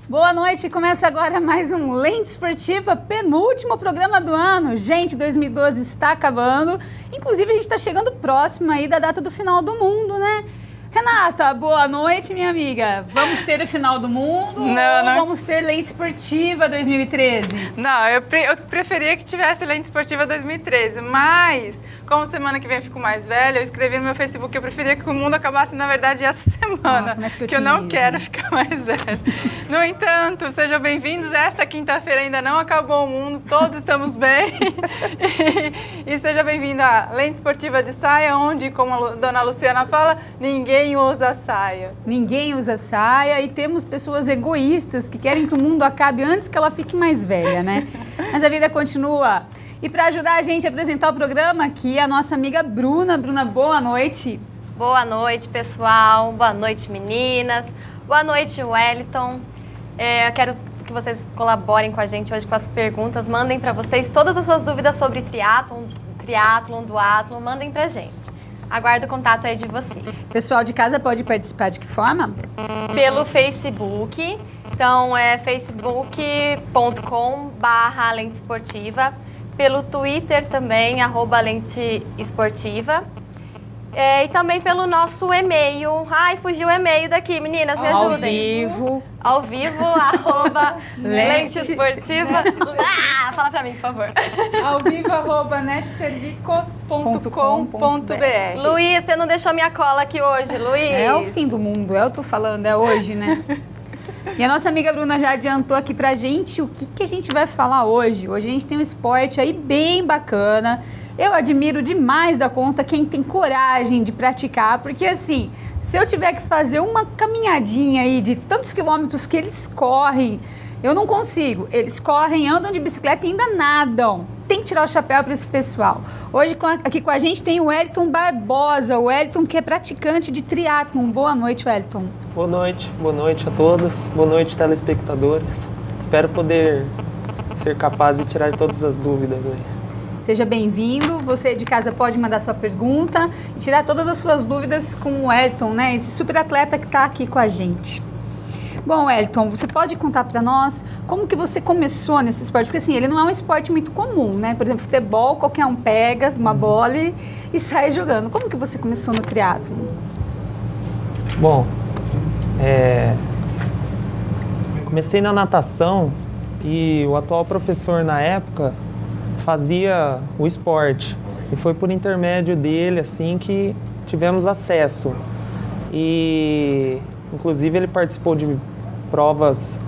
Boa noite, começa agora mais um Lente Esportiva, penúltimo programa do ano. Gente, 2012 está acabando, inclusive a gente está chegando próximo aí da data do final do mundo, né? Renata, boa noite, minha amiga. Vamos ter o final do mundo ou vamos ter Lente Esportiva 2013? Não, eu preferia que tivesse Lente Esportiva 2013, mas como semana que vem eu fico mais velha, eu escrevi no meu Facebook que eu preferia que o mundo acabasse, na verdade, essa semana. Nossa, mas que eu não quero ficar mais velha. No entanto, sejam bem-vindos. Essa quinta-feira ainda não acabou o mundo, todos estamos bem. E seja bem-vinda à Lente Esportiva de Saia, onde, como a dona Luciana fala, ninguém usa saia. Ninguém usa saia e temos pessoas egoístas que querem que o mundo acabe antes que ela fique mais velha, né? Mas a vida continua. E para ajudar a gente a apresentar o programa, aqui a nossa amiga Bruna. Bruna, boa noite. Boa noite, pessoal. Boa noite, meninas. Boa noite, Wellington. Eu quero que vocês colaborem com a gente hoje com as perguntas. Mandem para vocês todas as suas dúvidas sobre triatlon, duatlon. Mandem para a gente. Aguardo o contato aí de vocês. Pessoal de casa pode participar de que forma? Pelo Facebook. Então, é facebook.com/lente esportiva. Pelo Twitter também, @lente esportiva. E também pelo nosso e-mail. Ai, fugiu o e-mail daqui, meninas, me ajudem. Ao vivo, @lente esportiva. Fala pra mim, por favor. Ao vivo, @netservicos.com.br. Luiz, você não deixou minha cola aqui hoje, Luiz? É o fim do mundo, eu tô falando, é hoje, né? E a nossa amiga Bruna já adiantou aqui pra gente o que a gente vai falar hoje. Hoje a gente tem um esporte aí bem bacana. Eu admiro demais da conta quem tem coragem de praticar, porque assim, se eu tiver que fazer uma caminhadinha aí de tantos quilômetros que eles correm, eu não consigo. Eles correm, andam de bicicleta e ainda nadam. Tem que tirar o chapéu para esse pessoal. Hoje aqui com a gente tem o Wellington Barbosa, o Wellington que é praticante de triatlon. Boa noite, Wellington. Boa noite a todos. Boa noite, telespectadores. Espero poder ser capaz de tirar todas as dúvidas aí. Seja bem-vindo. Você de casa pode mandar sua pergunta e tirar todas as suas dúvidas com o Wellington, né? Esse super atleta que está aqui com a gente. Bom, Wellington, você pode contar para nós como que você começou nesse esporte? Porque assim, ele não é um esporte muito comum, né? Por exemplo, futebol, qualquer um pega uma bola e sai jogando. Como que você começou no triatlon? Bom, comecei na natação e o atual professor na época fazia o esporte. E foi por intermédio dele, assim, que tivemos acesso. E, inclusive, ele participou de provas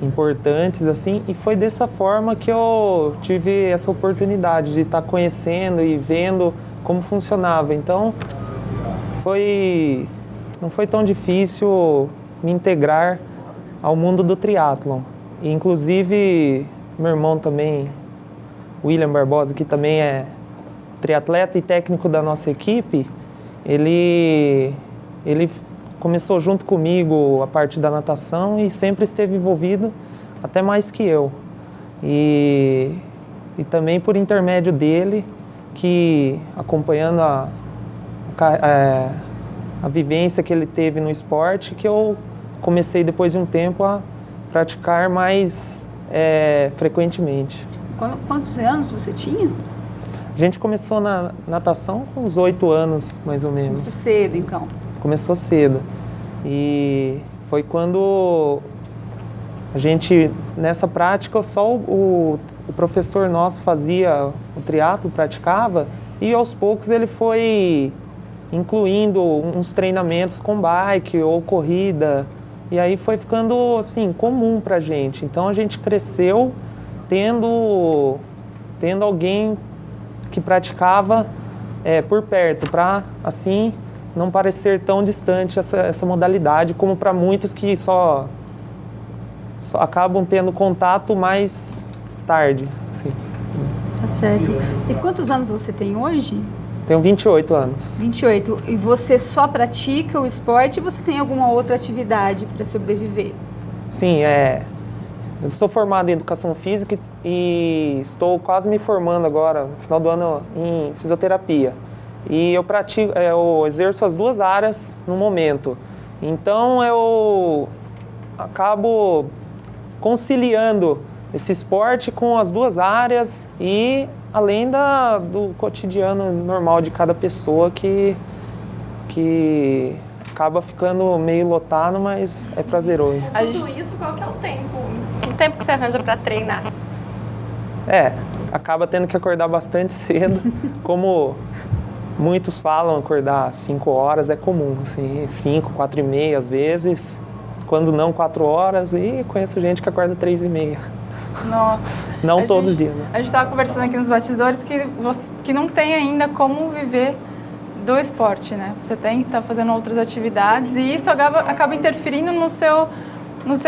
importantes, assim, e foi dessa forma que eu tive essa oportunidade de estar conhecendo e vendo como funcionava. Então, não foi tão difícil me integrar ao mundo do triatlon. E, inclusive, meu irmão também, William Barbosa, que também é triatleta e técnico da nossa equipe, ele começou junto comigo a parte da natação e sempre esteve envolvido, até mais que eu. E também por intermédio dele, que acompanhando a vivência que ele teve no esporte, que eu comecei depois de um tempo a praticar mais frequentemente. Quantos anos você tinha? A gente começou na natação com uns 8 anos, mais ou menos. Começou cedo, então? Começou cedo. E foi quando a gente, nessa prática, só o professor nosso fazia o triatlo, praticava, e aos poucos ele foi incluindo uns treinamentos com bike ou corrida, e aí foi ficando, assim, comum pra gente. Então a gente cresceu tendo alguém que praticava por perto, para assim não parecer tão distante essa modalidade, como para muitos que só acabam tendo contato mais tarde. Assim. Tá certo. E quantos anos você tem hoje? Tenho 28 anos. 28. E você só pratica o esporte ou você tem alguma outra atividade para sobreviver? Sim, eu sou formado em Educação Física e estou quase me formando agora, no final do ano, em Fisioterapia. E eu exerço as duas áreas no momento. Então eu acabo conciliando esse esporte com as duas áreas e além do cotidiano normal de cada pessoa que acaba ficando meio lotado, mas é prazeroso. Tudo isso, qual que é o tempo? O tempo que você arranja para treinar? Acaba tendo que acordar bastante cedo, como muitos falam, acordar 5 horas é comum, assim, 5, 4 e meia às vezes, quando não 4 horas, e conheço gente que acorda 3 e meia. Nossa. Não todos os dias, né? A gente estava conversando aqui nos bastidores que não tem ainda como viver do esporte, né? Você tem que estar fazendo outras atividades e isso acaba interferindo no seu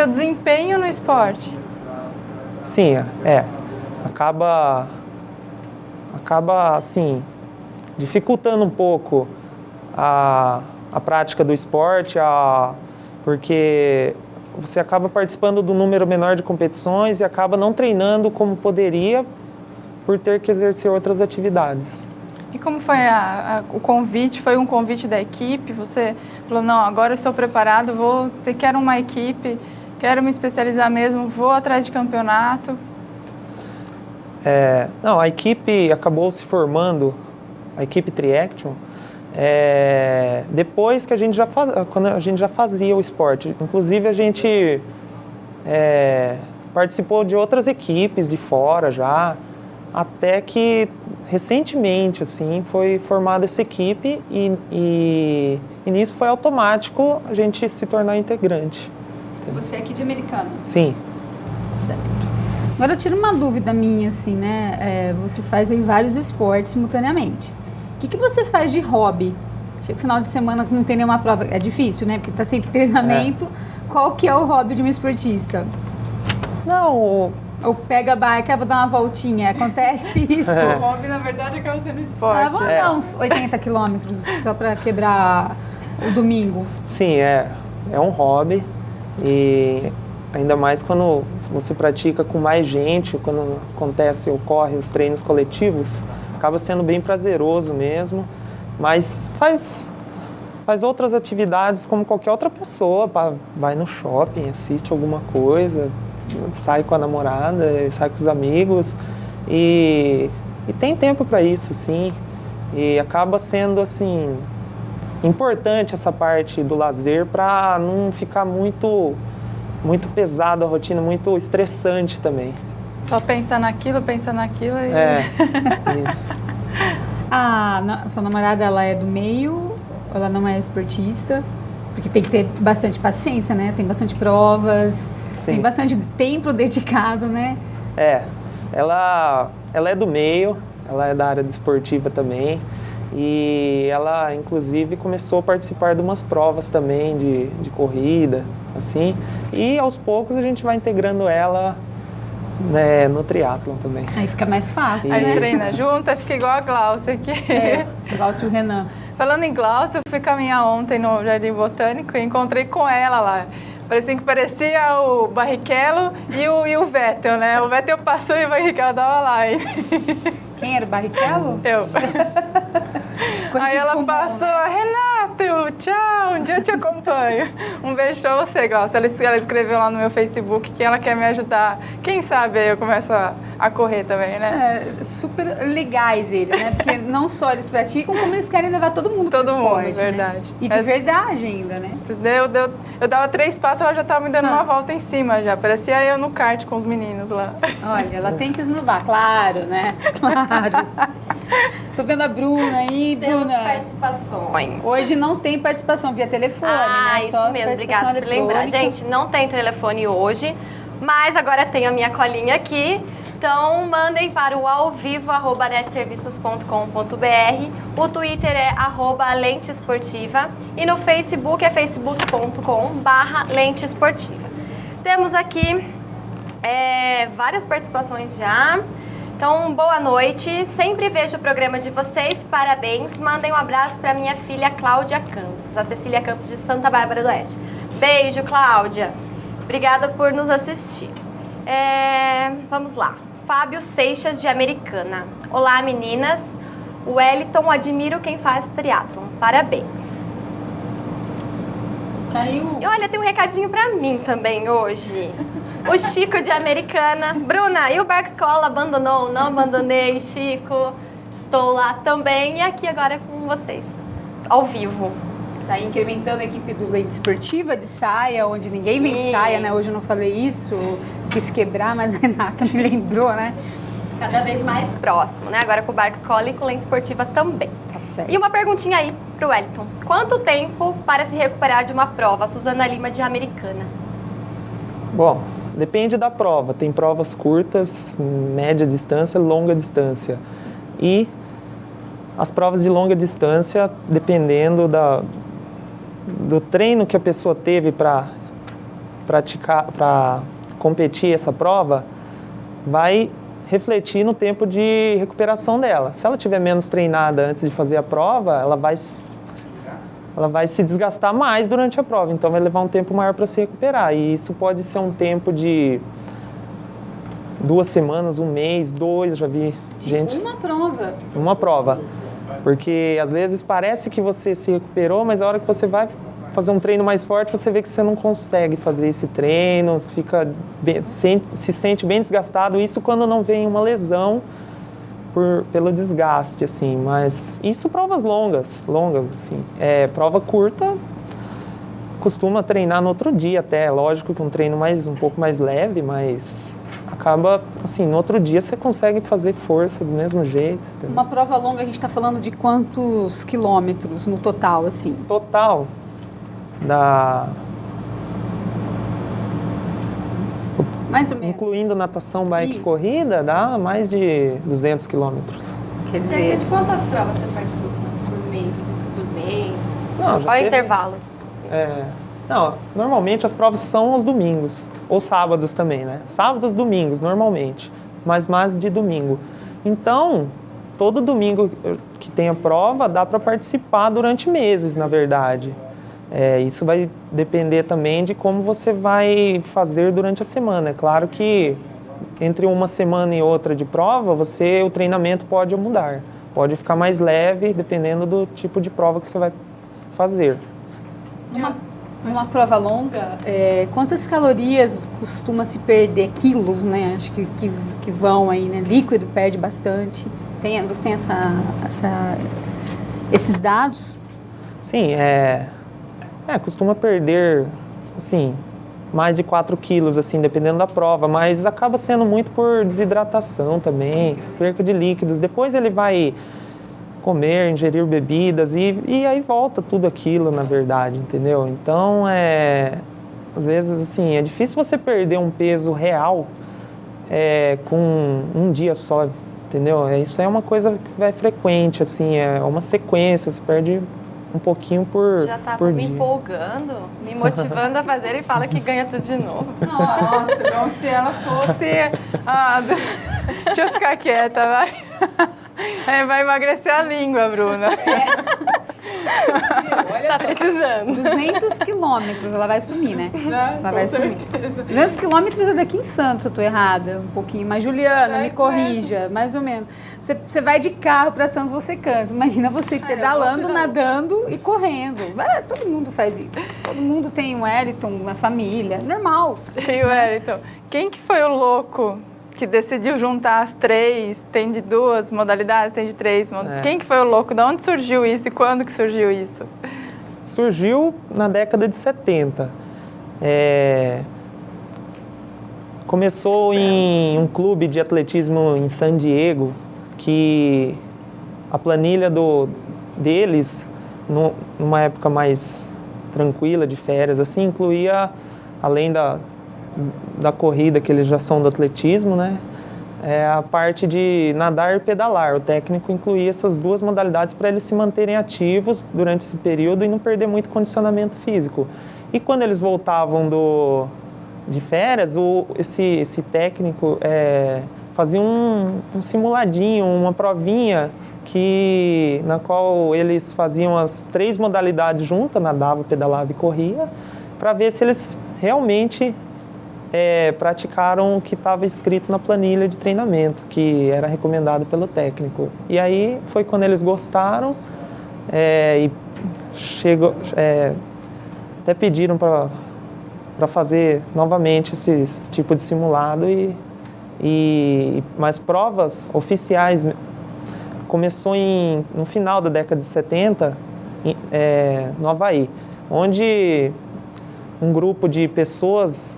desempenho no esporte. Sim, acaba assim, dificultando um pouco a prática do esporte, porque você acaba participando do número menor de competições e acaba não treinando como poderia por ter que exercer outras atividades. E como foi o convite? Foi um convite da equipe? Você falou, não, agora eu estou preparado, quero uma equipe, quero me especializar mesmo, vou atrás de campeonato? Não, a equipe acabou se formando, a equipe Triaction, depois que quando a gente já fazia o esporte. Inclusive a gente participou de outras equipes de fora já, até que recentemente assim, foi formada essa equipe e nisso foi automático a gente se tornar integrante. Você é aqui de Americana? Sim. Certo. Agora eu tiro uma dúvida minha, assim, né? Você faz aí vários esportes simultaneamente. O que você faz de hobby? Chega no final de semana que não tem nenhuma prova. É difícil, né? Porque tá sempre treinamento. Qual que é o hobby de um esportista? Não... Ou pega a bike, vou dar uma voltinha. Acontece isso? O hobby, na verdade, acaba sendo esporte. Vamos dar uns 80 quilômetros só para quebrar o domingo. Sim, é um hobby. E ainda mais quando você pratica com mais gente, quando ocorre os treinos coletivos, acaba sendo bem prazeroso mesmo. Mas faz outras atividades como qualquer outra pessoa. Vai no shopping, assiste alguma coisa, sai com a namorada, sai com os amigos e tem tempo para isso, sim. E acaba sendo assim importante essa parte do lazer para não ficar muito pesada a rotina, muito estressante também. Só pensa naquilo e... Isso. Sua namorada, ela é do meio, ela não é esportista, porque tem que ter bastante paciência, né? Tem bastante provas. Sim. Tem bastante tempo dedicado, né? Ela é do meio, ela é da área desportiva também. E ela, inclusive, começou a participar de umas provas também de corrida, assim. E, aos poucos, a gente vai integrando ela, né, no triatlon também. Aí fica mais fácil, Aí né? treina junto, aí fica igual a Glaucia aqui. Glaucia e o Renan. Falando em Glaucia, eu fui caminhar ontem no Jardim Botânico e encontrei com ela lá. Parecia o Barrichello e o Vettel, né? O Vettel passou e o Barrichello dava lá. Hein? Quem era o Barrichello? Eu. Aí ela passou, né? Renato, tchau, um dia eu te acompanho. Um beijo pra você, Glaucia. Ela escreveu lá no meu Facebook que ela quer me ajudar. Quem sabe aí eu começo a correr também, né? Super legais eles, né? Porque não só eles praticam, como eles querem levar todo mundo pro esporte, verdade. Né? E de verdade ainda, né? Eu dava 3 passos, ela já tava me dando uma volta em cima já. Parecia eu no kart com os meninos lá. Olha, ela tem que esnovar, claro, né? Claro. Tô vendo a Bruna aí, Temos Bruna. participações. Hoje não tem participação via telefone, né? Isso Só mesmo, participação obrigada por lembrar. eletrônica. Gente, não tem telefone hoje, mas agora tenho a minha colinha aqui. Então, mandem para o alvivo@netserviços.com.br. O Twitter é @lenteesportiva e no Facebook é facebook.com/lenteesportiva. Temos aqui várias participações já. Então, boa noite. Sempre vejo o programa de vocês. Parabéns. Mandem um abraço para minha filha Cláudia Campos, a Cecília Campos de Santa Bárbara do Oeste. Beijo, Cláudia. Obrigada por nos assistir. Vamos lá. Fábio Seixas, de Americana. Olá, meninas. Wellington, admiro quem faz triatlon. Parabéns. Tá aí E olha, tem um recadinho pra mim também hoje. O Chico de Americana. Bruna, e o Barco Escola abandonou? Não abandonei, Chico. Estou lá também e aqui agora é com vocês, ao vivo. Tá incrementando a equipe do Lente Esportiva de saia, onde ninguém vem de saia, né? Hoje eu não falei isso, quis quebrar, mas a Renata me lembrou, né? Cada vez mais próximo, né? Agora com o Barco Escola e com Lente Esportiva também. Tá certo. E uma perguntinha aí pro Wellington. Quanto tempo para se recuperar de uma prova? Suzana Lima de Americana. Bom, depende da prova. Tem provas curtas, média distância, longa distância. E as provas de longa distância, dependendo do treino que a pessoa teve para praticar, para competir essa prova, vai refletir no tempo de recuperação dela. Se ela tiver menos treinada antes de fazer a prova, ela vai se desgastar mais durante a prova, então vai levar um tempo maior para se recuperar. E isso pode ser um tempo de 2 semanas, 1 mês, 2, eu já vi gente... Uma prova. Porque às vezes parece que você se recuperou, mas a hora que você vai fazer um treino mais forte, você vê que você não consegue fazer esse treino, se sente bem desgastado. Isso quando não vem uma lesão pelo desgaste, assim. Mas isso provas longas, assim. Prova curta, costuma treinar no outro dia até. Lógico que um treino um pouco mais leve, mas acaba, assim, no outro dia você consegue fazer força do mesmo jeito. Entendeu? Uma prova longa, a gente está falando de quantos quilômetros no total, assim? Total Mais ou menos. incluindo natação, bike e Isso. corrida, dá mais de 200 quilômetros. Quer dizer, De quantas provas você participa por mês? Por mês? Não, já Qual é o teve- intervalo? Não, normalmente as provas são aos domingos, ou sábados também, né? Sábados, domingos, normalmente, mas mais de domingo. Então, todo domingo que tem a prova, dá para participar durante meses, na verdade. Isso vai depender também de como você vai fazer durante a semana. É claro que entre uma semana e outra de prova, o treinamento pode mudar. Pode ficar mais leve, dependendo do tipo de prova que você vai fazer. uma prova longa, quantas calorias costuma se perder? Quilos, né? Acho que vão aí, né? Líquido perde bastante. Você tem esses dados? Sim, costuma perder, assim, mais de 4 quilos, assim, dependendo da prova, mas acaba sendo muito por desidratação também, perca de líquidos. Depois ele vai comer, ingerir bebidas e aí volta tudo aquilo, na verdade, entendeu? Então, às vezes, assim, é difícil você perder um peso real com um dia só, entendeu? Isso é uma coisa que vai frequente, assim, é uma sequência, você perde um pouquinho por Já estava por me dia. empolgando, me motivando a fazer e fala que ganha tudo de novo. Nossa, como se ela fosse... deixa eu ficar quieta, vai. Vai emagrecer a língua, Bruna. Olha Tá só, precisando. 200 quilômetros, ela vai sumir, né? Ela vai Com sumir. certeza. 200 quilômetros é daqui em Santos, eu tô errada um pouquinho. Mas, Juliana, É me isso corrija, mais ou menos. Você vai de carro para Santos, você cansa. Imagina você pedalando, nadando e correndo. Todo mundo faz isso. Todo mundo tem um Wellington, uma família, normal. E o Wellington, quem que foi o louco que decidiu juntar as 3? Tem de 2 modalidades, tem de 3. Quem que foi o louco? De onde surgiu isso e quando que surgiu isso? Surgiu na década de 70. Começou em um clube de atletismo em San Diego, que a planilha deles, numa época mais tranquila, de férias, assim, incluía, além da corrida, que eles já são do atletismo, né? A parte de nadar e pedalar. O técnico incluía essas 2 modalidades para eles se manterem ativos durante esse período e não perder muito condicionamento físico. E quando eles voltavam de férias, esse técnico fazia um simuladinho, uma provinha na qual eles faziam as 3 modalidades juntas, nadava, pedalava e corria, para ver se eles realmente praticaram o que estava escrito na planilha de treinamento, que era recomendado pelo técnico. E aí foi quando eles gostaram e até pediram para fazer novamente esse tipo de simulado, mas provas oficiais começou no final da década de 70, no Havaí, onde um grupo de pessoas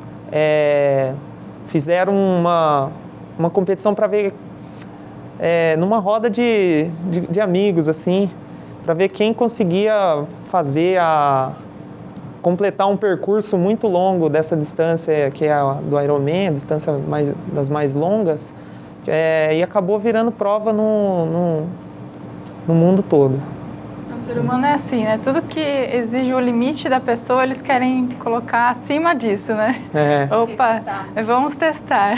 fizeram uma competição para ver, numa roda de amigos, assim, para ver quem conseguia completar um percurso muito longo dessa distância, que é a do Ironman, a distância das mais longas, e acabou virando prova no mundo todo. O ser humano é assim, né? Tudo que exige o limite da pessoa, eles querem colocar acima disso, né? Opa, vamos testar.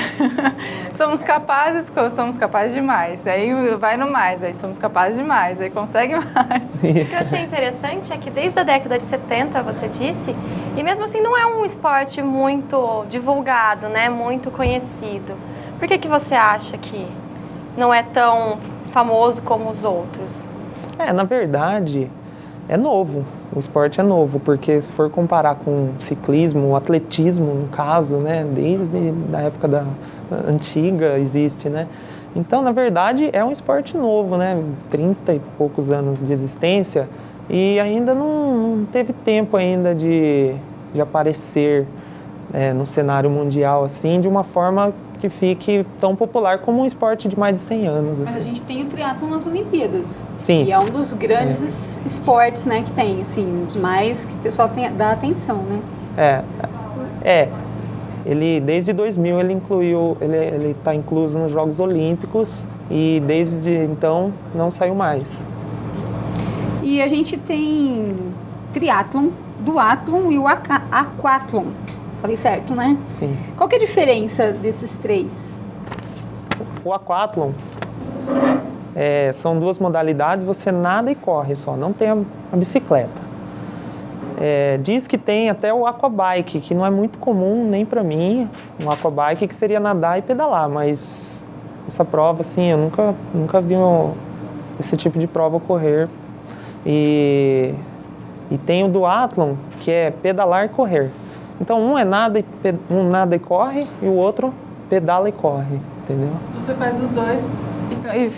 Somos capazes demais. Aí vai no mais, aí somos capazes demais, aí consegue mais. O que eu achei interessante é que desde a década de 70, você disse, e mesmo assim não é um esporte muito divulgado, né? Muito conhecido. Por que você acha que não é tão famoso como os outros? Na verdade, é novo. O esporte é novo, porque se for comparar com ciclismo, o atletismo, no caso, né, desde a época antiga existe, né? Então, na verdade, é um esporte novo, né? 30 e poucos anos de existência e ainda não teve tempo ainda de aparecer no cenário mundial, assim, de uma forma que fique tão popular como um esporte de mais de 100 anos. Mas assim. a gente tem o triatlon nas Olimpíadas. Sim. E é um dos grandes esportes, né, que tem, assim, os mais que o pessoal dá atenção, né? Ele, desde 2000, ele está incluso nos Jogos Olímpicos e desde então não saiu mais. E a gente tem triatlon, duatlon e o aquatlon. Falei certo, né? Sim. Qual que é a diferença desses três? O aquatlon são duas modalidades, você nada e corre só, não tem a bicicleta. Diz que tem até o aquabike, que não é muito comum nem para mim, um aquabike que seria nadar e pedalar, mas essa prova, assim, eu nunca vi esse tipo de prova ocorrer. E tem o duatlon, que é pedalar e correr. Então, um nada e corre, e o outro pedala e corre, entendeu? Você faz os dois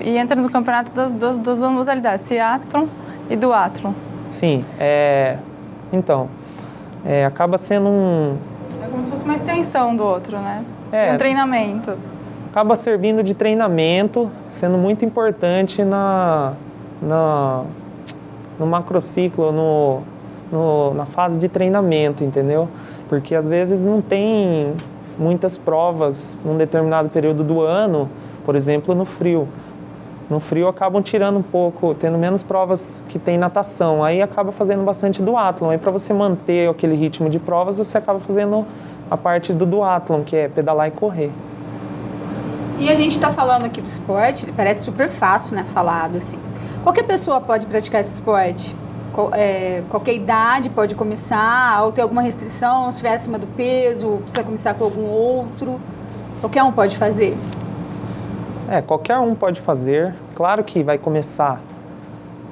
e entra no campeonato das duas modalidades, triatlon e duatlon. Sim, então, acaba sendo É como se fosse uma extensão do outro, né? Um treinamento. Acaba servindo de treinamento, sendo muito importante no macrociclo, na fase de treinamento, entendeu? Porque às vezes não tem muitas provas num determinado período do ano, por exemplo, no frio. No frio acabam tirando um pouco, tendo menos provas que tem natação, aí acaba fazendo bastante duatlon. Aí para você manter aquele ritmo de provas, você acaba fazendo a parte do duatlon, que é pedalar e correr. E a gente está falando aqui do esporte, ele parece super fácil, né, falado assim. Qualquer pessoa pode praticar esse esporte? Qualquer idade pode começar, ou tem alguma restrição, se estiver acima do peso, precisa começar com algum outro? Qualquer um pode fazer? Qualquer um pode fazer. Claro que vai começar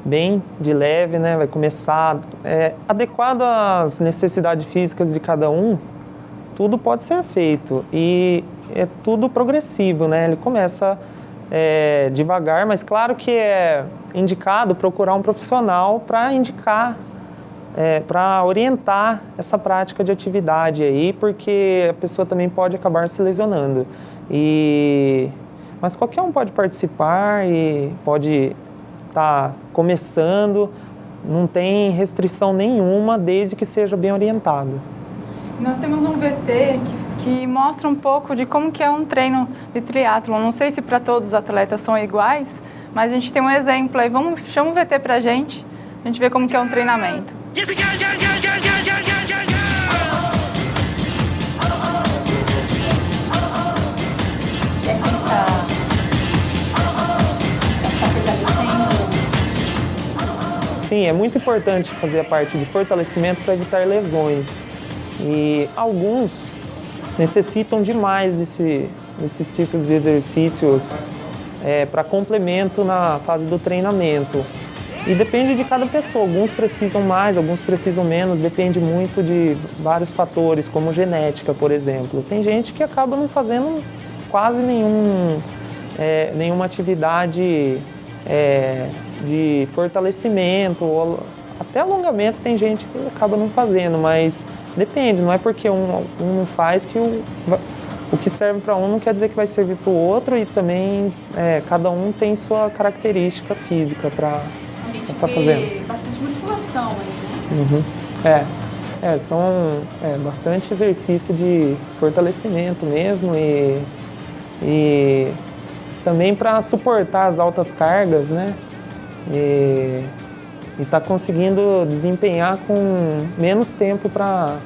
bem de leve, né? Vai começar adequado às necessidades físicas de cada um. Tudo pode ser feito e é tudo progressivo, né? Ele começa devagar, mas claro que é indicado procurar um profissional para indicar, para orientar essa prática de atividade aí, porque a pessoa também pode acabar se lesionando. Mas qualquer um pode participar e pode estar começando, não tem restrição nenhuma, desde que seja bem orientado. Nós temos um VT que mostra um pouco de como que é um treino de triatlon. Não sei se para todos os atletas são iguais, mas a gente tem um exemplo aí. Chama o VT pra gente ver como que é um treinamento. Sim, é muito importante fazer a parte de fortalecimento para evitar lesões. E alguns necessitam demais desses tipos de exercícios para complemento na fase do treinamento. E depende de cada pessoa, alguns precisam mais, alguns precisam menos, depende muito de vários fatores, como genética, por exemplo. Tem gente que acaba não fazendo quase nenhuma atividade de fortalecimento, ou até alongamento tem gente que acaba não fazendo, mas depende, não é porque um não faz que o que serve para um não quer dizer que vai servir para o outro, e também cada um tem sua característica física para estar fazendo. Bastante musculação aí, né? São bastante exercício de fortalecimento mesmo e também para suportar as altas cargas, né? E tá conseguindo desempenhar com menos tempo para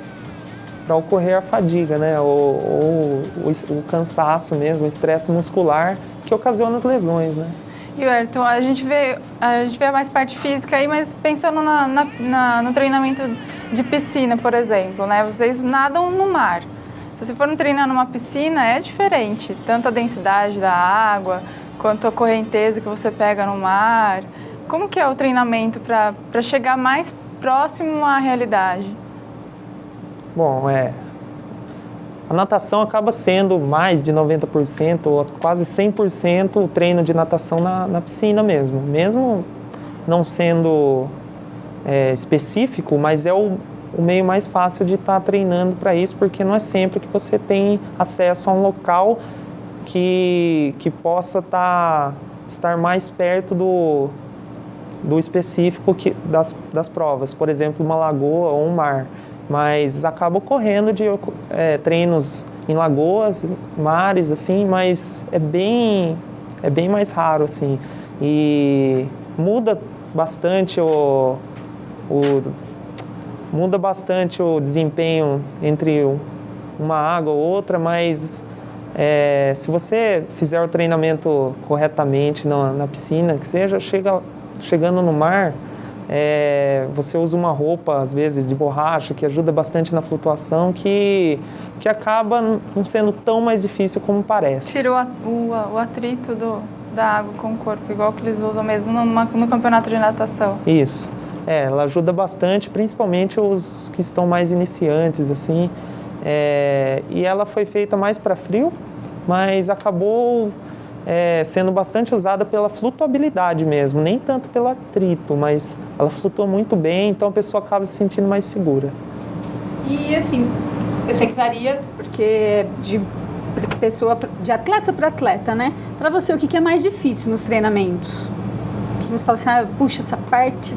ocorrer a fadiga, né? Ou o cansaço mesmo, o estresse muscular que ocasiona as lesões, né? E Ayrton, a gente vê mais parte física aí, mas pensando no treinamento de piscina, por exemplo, né? Vocês nadam no mar. Se você for treinar numa piscina, é diferente, tanto a densidade da água, quanto a correnteza que você pega no mar. Como que é o treinamento para chegar mais próximo à realidade? Bom, a natação acaba sendo mais de 90% ou quase 100% o treino de natação na piscina mesmo. Mesmo não sendo específico, mas é o meio mais fácil de estar treinando para isso, porque não é sempre que você tem acesso a um local que possa estar mais perto do específico das provas. Por exemplo, uma lagoa ou um mar. Mas acaba ocorrendo de treinos em lagoas, mares, assim, mas é bem mais raro, assim. E muda bastante o desempenho entre uma água ou outra, mas se você fizer o treinamento corretamente na piscina, que seja, chegando no mar, você usa uma roupa, às vezes, de borracha, que ajuda bastante na flutuação, que acaba não sendo tão mais difícil como parece. Tira o atrito da água com o corpo, igual que eles usam mesmo no campeonato de natação. Isso. Ela ajuda bastante, principalmente os que estão mais iniciantes, assim. E ela foi feita mais para frio, mas acabou sendo bastante usada pela flutuabilidade mesmo, nem tanto pelo atrito, mas ela flutua muito bem, então a pessoa acaba se sentindo mais segura. E assim, eu sei que varia, porque de atleta para atleta, né? Para você, o que é mais difícil nos treinamentos? O que você fala assim, puxa, essa parte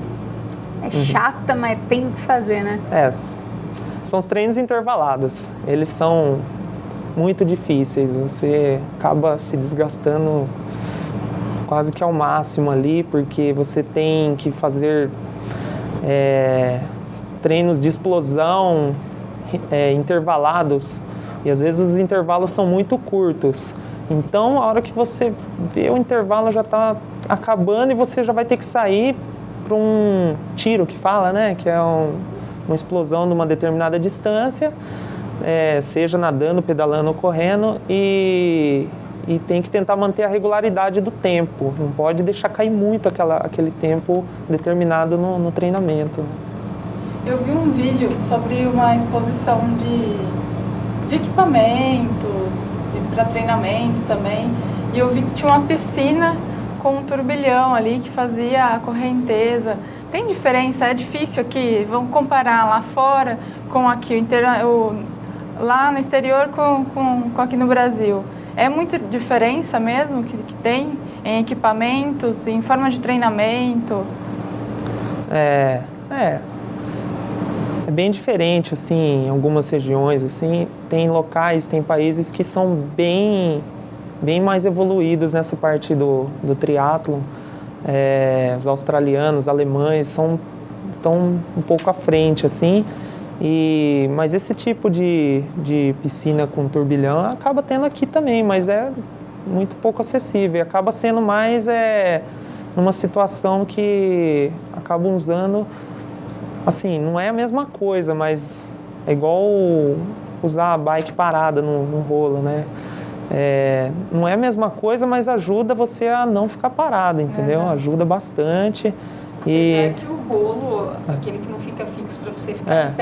é chata, mas tem que fazer, né? São os treinos intervalados, eles são muito difíceis, você acaba se desgastando quase que ao máximo ali, porque você tem que fazer treinos de explosão intervalados, e às vezes os intervalos são muito curtos. Então, a hora que você vê o intervalo já está acabando e você já vai ter que sair para um tiro, que fala, né? Que é uma explosão de uma determinada distância, seja nadando, pedalando ou correndo, e tem que tentar manter a regularidade do tempo. Não pode deixar cair muito aquele tempo determinado no treinamento. Eu vi um vídeo sobre uma exposição de equipamentos para treinamento também, e eu vi que tinha uma piscina com um turbilhão ali que fazia a correnteza. Tem diferença? É difícil aqui? Vamos comparar lá fora com aqui, lá no exterior com aqui no Brasil. É muita diferença mesmo que tem em equipamentos, em forma de treinamento? É bem diferente, assim, em algumas regiões, assim, tem locais, tem países que são bem mais evoluídos nessa parte do triatlon. Os australianos, os alemães estão um pouco à frente, assim, mas esse tipo de piscina com turbilhão acaba tendo aqui também, mas é muito pouco acessível, acaba sendo mais numa situação que acabam usando. Assim, não é a mesma coisa, mas é igual usar a bike parada no rolo, né? Não é a mesma coisa, mas ajuda você a não ficar parado, entendeu? Ajuda bastante. Apesar que o rolo, aquele que não fica fixo para você ficar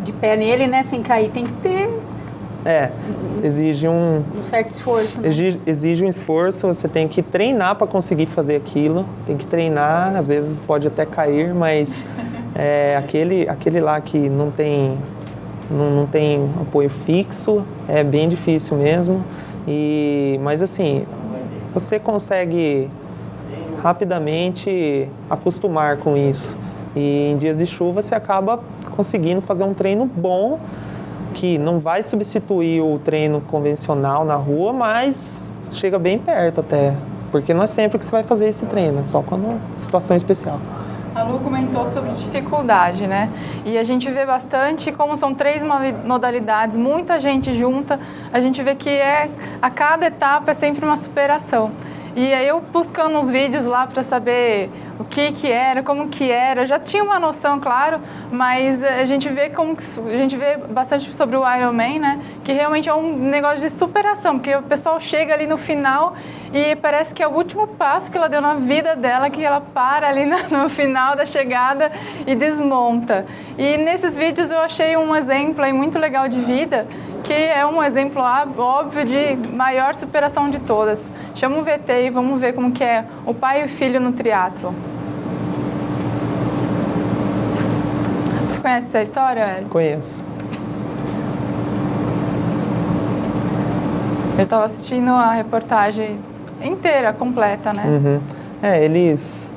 de pé nele, né, sem cair, tem que ter exige um certo esforço. Né? Exige um esforço, você tem que treinar para conseguir fazer aquilo, tem que treinar, às vezes pode até cair, mas aquele lá que não tem apoio fixo, é bem difícil mesmo, mas assim, você consegue rapidamente acostumar com isso, e em dias de chuva você acaba conseguindo fazer um treino bom, que não vai substituir o treino convencional na rua, mas chega bem perto até, porque não é sempre que você vai fazer esse treino, é só quando situação especial. A Lu comentou sobre dificuldade, né? E a gente vê bastante, como são 3 modalidades, muita gente junta, a gente vê que a cada etapa é sempre uma superação. E aí eu buscando uns vídeos lá para saber o que era, como que era, eu já tinha uma noção, claro, mas a gente vê bastante sobre o Ironman, né? Que realmente é um negócio de superação, porque o pessoal chega ali no final e parece que é o último passo que ela deu na vida dela, que ela para ali no final da chegada e desmonta. E nesses vídeos eu achei um exemplo aí muito legal de vida, que é um exemplo óbvio de maior superação de todas. Chama o VT e vamos ver como que é o pai e o filho no triatlo. Você conhece essa história, Hélio? Conheço. Eu estava assistindo a reportagem inteira, completa, né? Uhum. Eles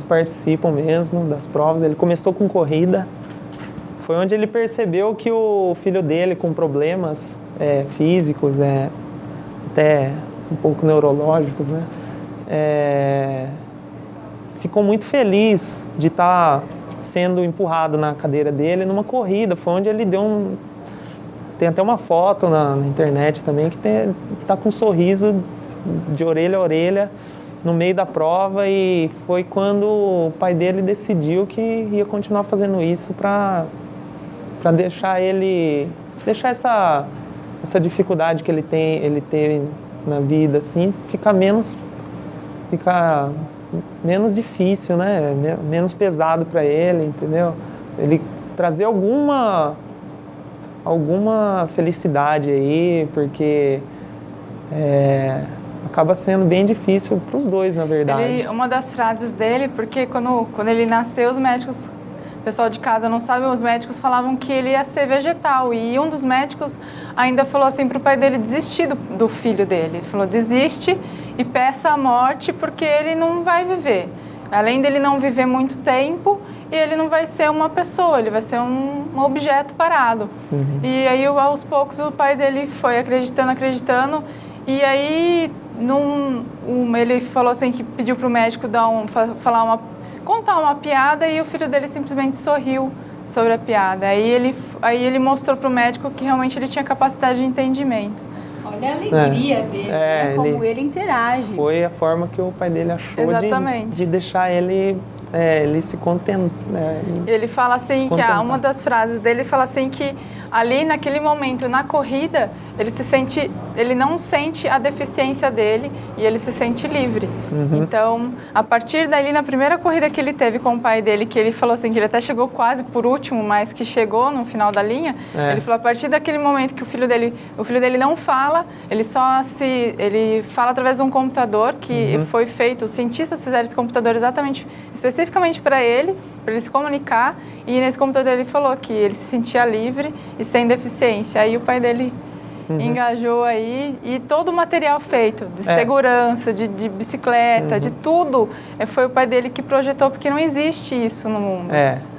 participam mesmo das provas. Ele começou com corrida. Foi onde ele percebeu que o filho dele, com problemas físicos, até um pouco neurológicos, né? Ficou muito feliz de estar sendo empurrado na cadeira dele numa corrida. Foi onde ele deu Tem até uma foto na internet também que está com um sorriso de orelha a orelha no meio da prova, e foi quando o pai dele decidiu que ia continuar fazendo isso para deixar essa dificuldade que ele tem na vida, assim, ficar menos difícil, né? Menos pesado para ele, entendeu? Ele trazer alguma felicidade aí, porque acaba sendo bem difícil para os dois, na verdade. Uma das frases dele, porque quando ele nasceu, os médicos, o pessoal de casa não sabe, os médicos falavam que ele ia ser vegetal, e um dos médicos ainda falou assim para o pai dele desistir do filho dele. Ele falou, desiste e peça a morte, porque ele não vai viver. Além dele não viver muito tempo, ele não vai ser uma pessoa, ele vai ser um objeto parado. Uhum. E aí, aos poucos, o pai dele foi acreditando, e aí ele falou assim, que pediu para o médico contar uma piada, e o filho dele simplesmente sorriu sobre a piada. Aí ele mostrou para o médico que realmente ele tinha capacidade de entendimento. Olha a alegria dele, né? Como ele interage. Foi a forma que o pai dele achou de deixar ele se contentar. Ele fala assim que uma das frases dele fala assim que ali naquele momento na corrida ele não sente a deficiência dele e ele se sente livre. Uhum. Então, a partir dali, na primeira corrida que ele teve com o pai dele, que ele falou assim que ele até chegou quase por último, mas que chegou no final da linha, ele falou a partir daquele momento que o filho dele não fala, ele fala através de um computador que foi feito, os cientistas fizeram esse computador especificamente para ele se comunicar, e nesse computador ele falou que ele se sentia livre e sem deficiência. Aí o pai dele engajou aí, e todo o material feito, de segurança, de bicicleta, de tudo, foi o pai dele que projetou, porque não existe isso no mundo.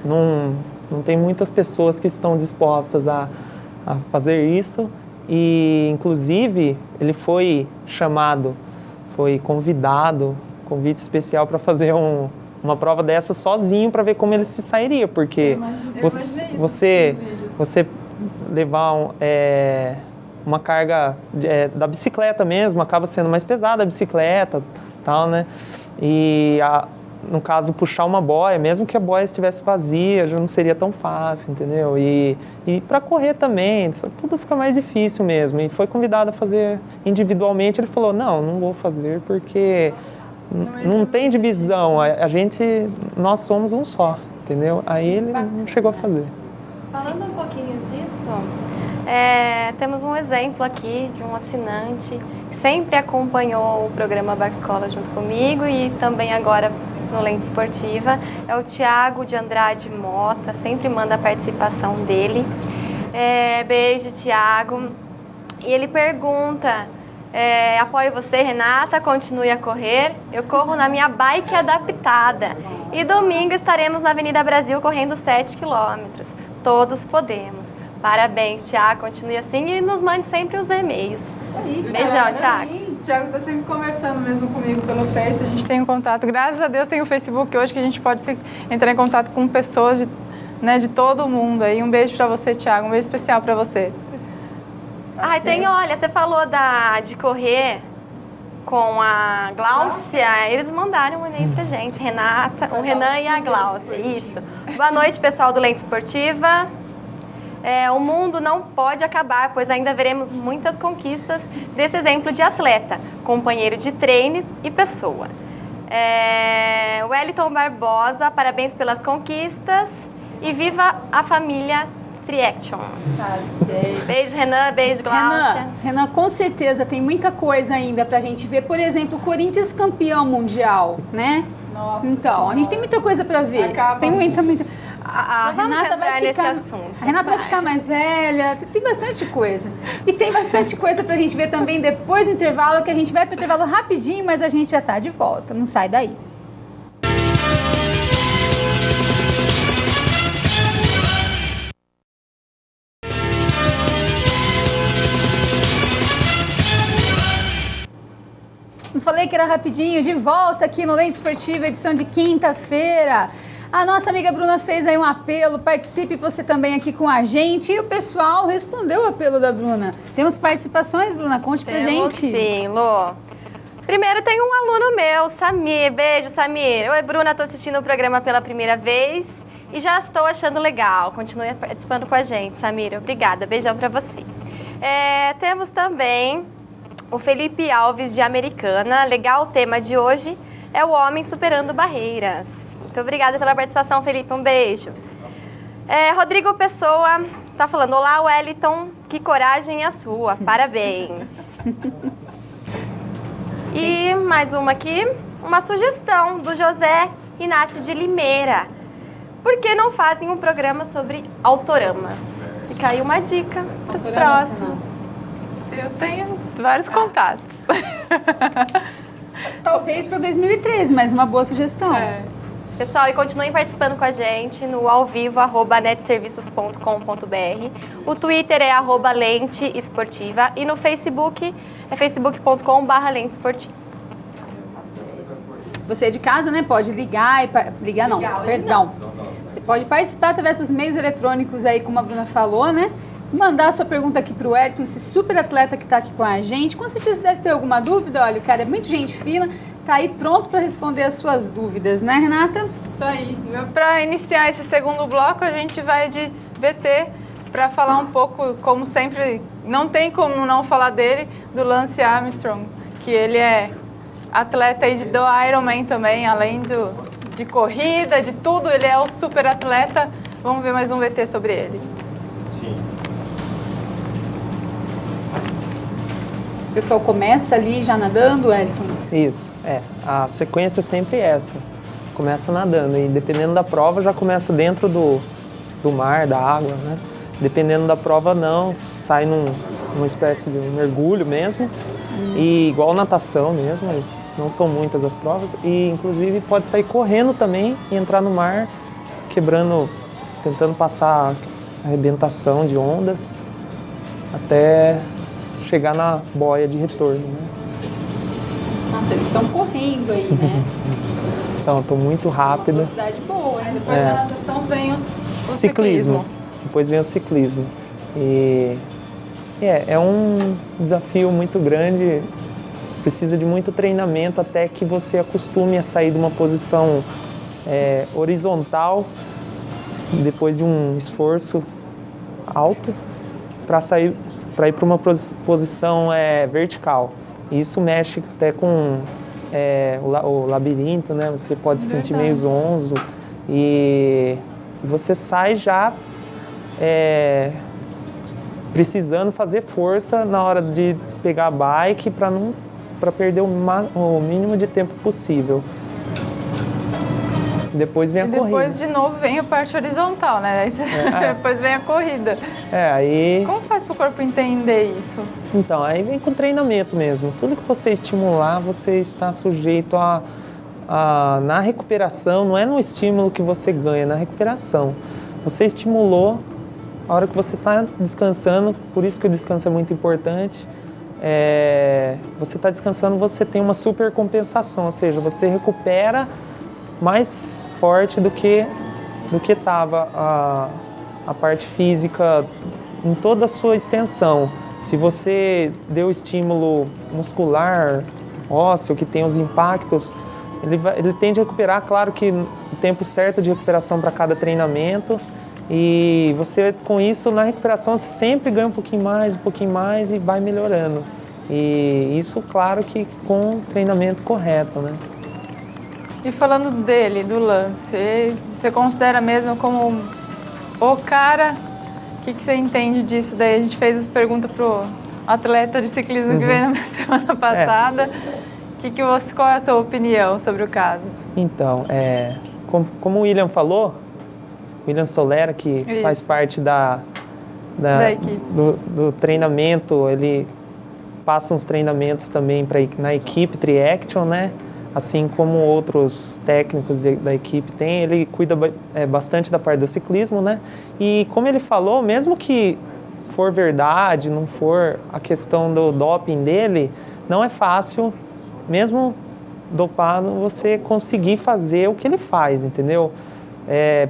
Não tem muitas pessoas que estão dispostas a fazer isso, e inclusive ele foi convite especial para fazer uma prova dessa sozinho, para ver como ele se sairia, porque você levar uma carga da bicicleta mesmo, acaba sendo mais pesada a bicicleta, tal, né? E no caso, puxar uma boia, mesmo que a boia estivesse vazia, já não seria tão fácil, entendeu? E para correr também, tudo fica mais difícil mesmo. E foi convidado a fazer individualmente, ele falou, não vou fazer porque não tem divisão, nós somos um só, entendeu? Aí ele não chegou a fazer. Falando um pouquinho disso, temos um exemplo aqui de um assinante que sempre acompanhou o programa Barco Escola junto comigo e também agora no Lente Esportiva. É o Thiago de Andrade Mota, sempre manda a participação dele. Beijo, Thiago. E ele pergunta: apoio você, Renata, continue a correr. Eu corro na minha bike adaptada. E domingo estaremos na Avenida Brasil correndo 7 quilômetros. Todos podemos. Parabéns, Thiago. Continue assim e nos mande sempre os e-mails. Isso aí, Thiago. Beijão, Thiago. O Thiago está sempre conversando mesmo comigo pelo Face. A gente tem um contato. Graças a Deus tem o Facebook hoje que a gente pode entrar em contato com pessoas de todo mundo. Aí um beijo para você, Thiago. Um beijo especial para você. Olha, você falou de correr com a Gláucia, eles mandaram um e-mail pra gente, Renata, o Renan e a Gláucia, isso. Boa noite, pessoal do Lente Esportiva. O mundo não pode acabar, pois ainda veremos muitas conquistas desse exemplo de atleta, companheiro de treino e pessoa. Wellington Barbosa, parabéns pelas conquistas e viva a família Triaction. Tá certo. Beijo, Renan. Beijo, Gláucia. Renan, com certeza tem muita coisa ainda pra gente ver. Por exemplo, o Corinthians campeão mundial, né? Nossa Então, senhora. a gente tem muita coisa pra ver. Acaba. Tem muita. A Não vamos Renata entrar vai nesse ficar. assunto. A Renata vai ficar mais velha. Tem bastante coisa. E tem bastante coisa pra gente ver também depois do intervalo, que a gente vai pro intervalo rapidinho, mas a gente já tá de volta. Não sai daí. Não falei que era rapidinho, de volta aqui no Lente Esportiva, edição de quinta-feira. A nossa amiga Bruna fez aí um apelo, participe você também aqui com a gente. E o pessoal respondeu o apelo da Bruna. Temos participações, Bruna? Conte pra gente. Sim, Lô. Primeiro tem um aluno meu, Samir. Beijo, Samir. Oi, Bruna, tô assistindo o programa pela primeira vez e já estou achando legal. Continue participando com a gente, Samir. Obrigada. Beijão pra você. Temos também o Felipe Alves de Americana. Legal, o tema de hoje é o homem superando barreiras. Muito obrigada pela participação, Felipe. Um beijo. Rodrigo Pessoa tá falando: olá, Wellington, que coragem a sua. Parabéns. E mais uma aqui, uma sugestão do José Inácio de Limeira. Por que não fazem um programa sobre autoramas? Fica aí uma dica para os próximos. Eu tenho vários contatos. Talvez para 2013, mas uma boa sugestão. Pessoal, e continuem participando com a gente no alvivo, @netserviços.com.br. O Twitter é @lenteesportiva e no Facebook é facebook.com/Lente Esportiva. Você é de casa, né? Pode ligar e... Ligar não, perdão. Você pode participar através dos meios eletrônicos aí, como a Bruna falou, né? Mandar sua pergunta aqui pro Wellington, esse super atleta que tá aqui com a gente. Com certeza deve ter alguma dúvida. Olha, o cara é muito gente fina, tá aí pronto para responder as suas dúvidas, né, Renata? Isso aí. Para iniciar esse segundo bloco, a gente vai de VT para falar um pouco, como sempre, não tem como não falar dele, do Lance Armstrong, que ele é atleta aí do Ironman também, além de corrida, de tudo, ele é o super atleta. Vamos ver mais um VT sobre ele. O pessoal começa ali já nadando, Wellington? Isso, a sequência é sempre essa. Começa nadando e dependendo da prova já começa dentro do mar, da água, né? Dependendo da prova não, sai numa espécie de um mergulho mesmo. E igual natação mesmo, mas não são muitas as provas. E inclusive pode sair correndo também e entrar no mar, tentando passar a arrebentação de ondas até chegar na boia de retorno, né? Nossa, eles estão correndo aí, né? Então, estou muito rápida. Velocidade boa, né? Depois da natação vem o ciclismo. Depois vem o ciclismo. E é um desafio muito grande, precisa de muito treinamento até que você acostume a sair de uma posição horizontal, depois de um esforço alto, para ir para uma posição vertical. Isso mexe até com o labirinto, né? Você pode se sentir meio zonzo e você sai já precisando fazer força na hora de pegar a bike para perder o mínimo de tempo possível. Depois vem a corrida. Depois de novo vem a parte horizontal, né? Depois vem a corrida. Aí... Como faz para o corpo entender isso? Então, aí vem com treinamento mesmo. Tudo que você estimular, você está sujeito na recuperação, não é no estímulo que você ganha, é na recuperação. Você estimulou, a hora que você está descansando, por isso que o descanso é muito importante, você está descansando, você tem uma super compensação, ou seja, você recupera mais forte do que estava a parte física em toda a sua extensão. Se você deu estímulo muscular, ósseo, que tem os impactos, ele tende a recuperar, claro que o tempo certo de recuperação para cada treinamento, e você, com isso, na recuperação, você sempre ganha um pouquinho mais e vai melhorando. E isso, claro que com o treinamento correto, né? E falando dele, do lance, você considera mesmo como o cara? O que você entende disso? Daí a gente fez essa pergunta pro atleta de ciclismo que veio na semana passada. Qual é a sua opinião sobre o caso? Então, como o William falou, William Solera, que faz parte da equipe. Do treinamento, ele passa uns treinamentos também na equipe Triaction, né? Assim como outros técnicos da equipe têm, ele cuida bastante da parte do ciclismo, né? E como ele falou, mesmo que for verdade, não for a questão do doping dele, não é fácil, mesmo dopado, você conseguir fazer o que ele faz, entendeu?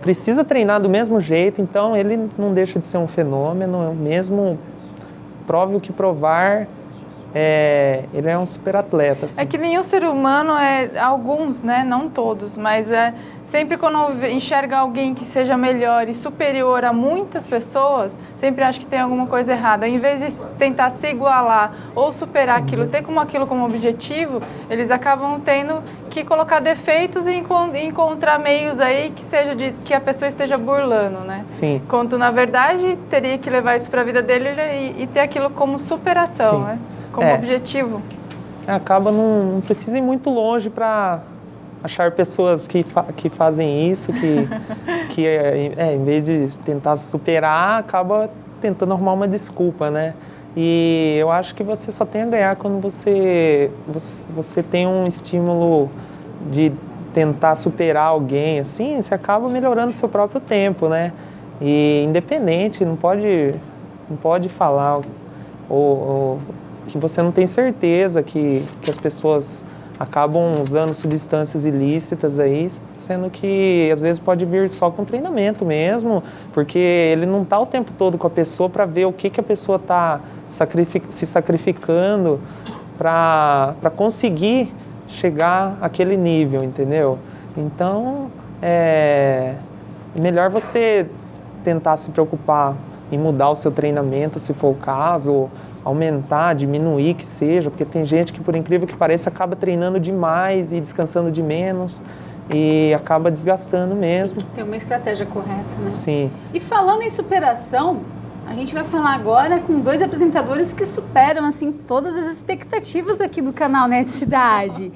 Precisa treinar do mesmo jeito, então ele não deixa de ser um fenômeno, mesmo prove o que provar. Ele é um super atleta. Assim. É que nenhum ser humano alguns, né? Não todos, mas sempre quando enxerga alguém que seja melhor e superior a muitas pessoas, sempre acha que tem alguma coisa errada. Em vez de tentar se igualar ou superar aquilo, ter aquilo como objetivo, eles acabam tendo que colocar defeitos e encontrar meios aí que a pessoa esteja burlando, né? Sim. Enquanto, na verdade, teria que levar isso para a vida dele e ter aquilo como superação, né? Como objetivo. Acaba não precisa ir muito longe para achar pessoas que fazem isso, que em vez de tentar superar, acaba tentando arrumar uma desculpa, né? E eu acho que você só tem a ganhar quando você tem um estímulo de tentar superar alguém, assim, você acaba melhorando o seu próprio tempo, né? E independente, não pode falar ou que você não tem certeza que as pessoas acabam usando substâncias ilícitas aí, sendo que às vezes pode vir só com treinamento mesmo, porque ele não está o tempo todo com a pessoa para ver o que a pessoa está se sacrificando para conseguir chegar àquele nível, entendeu? Então, é melhor você tentar se preocupar em mudar o seu treinamento, se for o caso, aumentar, diminuir que seja, porque tem gente que, por incrível que pareça, acaba treinando demais e descansando de menos e acaba desgastando mesmo. Tem uma estratégia correta, né? Sim. E falando em superação, a gente vai falar agora com dois apresentadores que superam, assim, todas as expectativas aqui do canal Net Cidade.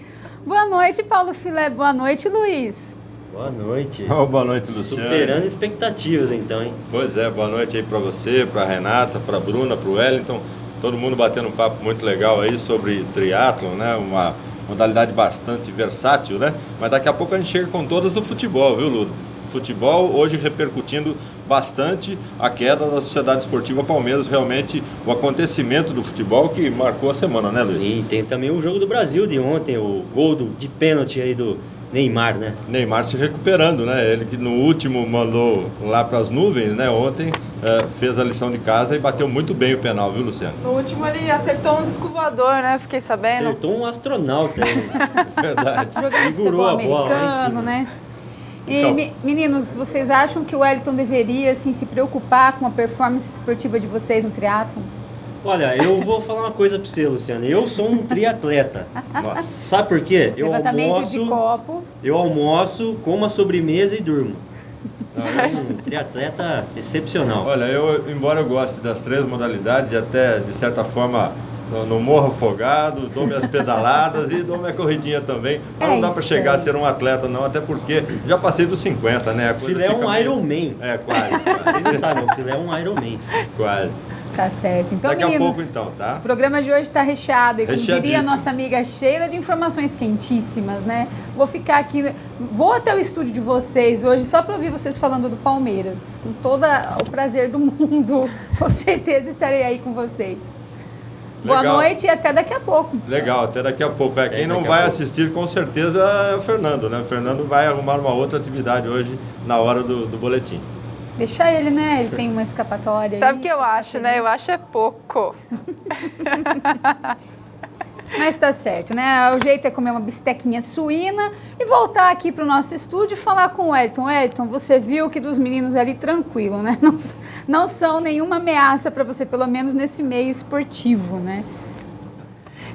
Boa noite, Paulo Filé. Boa noite, Luiz. Boa noite. Boa noite, Luciano. Superando expectativas, então, hein? Pois é, boa noite aí para você, para Renata, para Bruna, para o Wellington. Todo mundo batendo um papo muito legal aí sobre triatlon, né? Uma modalidade bastante versátil, né? Mas daqui a pouco a gente chega com todas do futebol, viu, Ludo? Futebol hoje repercutindo bastante a queda da Sociedade Esportiva Palmeiras, realmente o acontecimento do futebol que marcou a semana, né, Luiz? Sim, tem também o jogo do Brasil de ontem, o gol de pênalti aí do Neymar, né? Neymar se recuperando, né? Ele que no último mandou lá para as nuvens, né? Ontem fez a lição de casa e bateu muito bem o penal, viu, Luciano? No último ele acertou um disco voador, né? Fiquei sabendo. Acertou um astronauta aí. Verdade. Segurou a bola lá em americano, cima. né? E, Então, meninos, vocês acham que o Wellington deveria, assim, se preocupar com a performance esportiva de vocês no triatlon? Olha, eu vou falar uma coisa pra você, Luciana. Eu sou um triatleta. Nossa. Sabe por quê? Levantamento de copo. Eu almoço, como a sobremesa e durmo. É um triatleta excepcional. Olha, embora eu goste das 3 modalidades e até, de certa forma, não morro afogado, dou minhas pedaladas e dou minha corridinha também. Mas não dá para chegar a ser um atleta, não, até porque já passei dos 50, né? O filé é um Ironman. É, quase. Vocês não sabem, o filé é um Ironman. Quase. Tá certo. Então, Daqui meninos, a pouco, então, tá? o programa de hoje está recheado. E como diria a Recheadíssimo. nossa amiga Sheila, de informações quentíssimas, né? Vou ficar aqui, vou até o estúdio de vocês hoje só para ouvir vocês falando do Palmeiras. Com todo o prazer do mundo. Com certeza estarei aí com vocês. Boa Legal. noite e até daqui a pouco. Legal, até daqui a pouco. Quem não daqui a vai pouco. assistir, com certeza, é o Fernando, né? O Fernando vai arrumar uma outra atividade hoje, na hora do boletim. Deixa ele, né? Ele tem uma escapatória. Sabe aí. o que eu acho, né? Eu acho é pouco. Mas tá certo, né? O jeito é comer uma bistequinha suína e voltar aqui pro nosso estúdio e falar com o Wellington. Wellington, você viu que dos meninos ali tranquilo, né? Não são nenhuma ameaça para você, pelo menos nesse meio esportivo, né?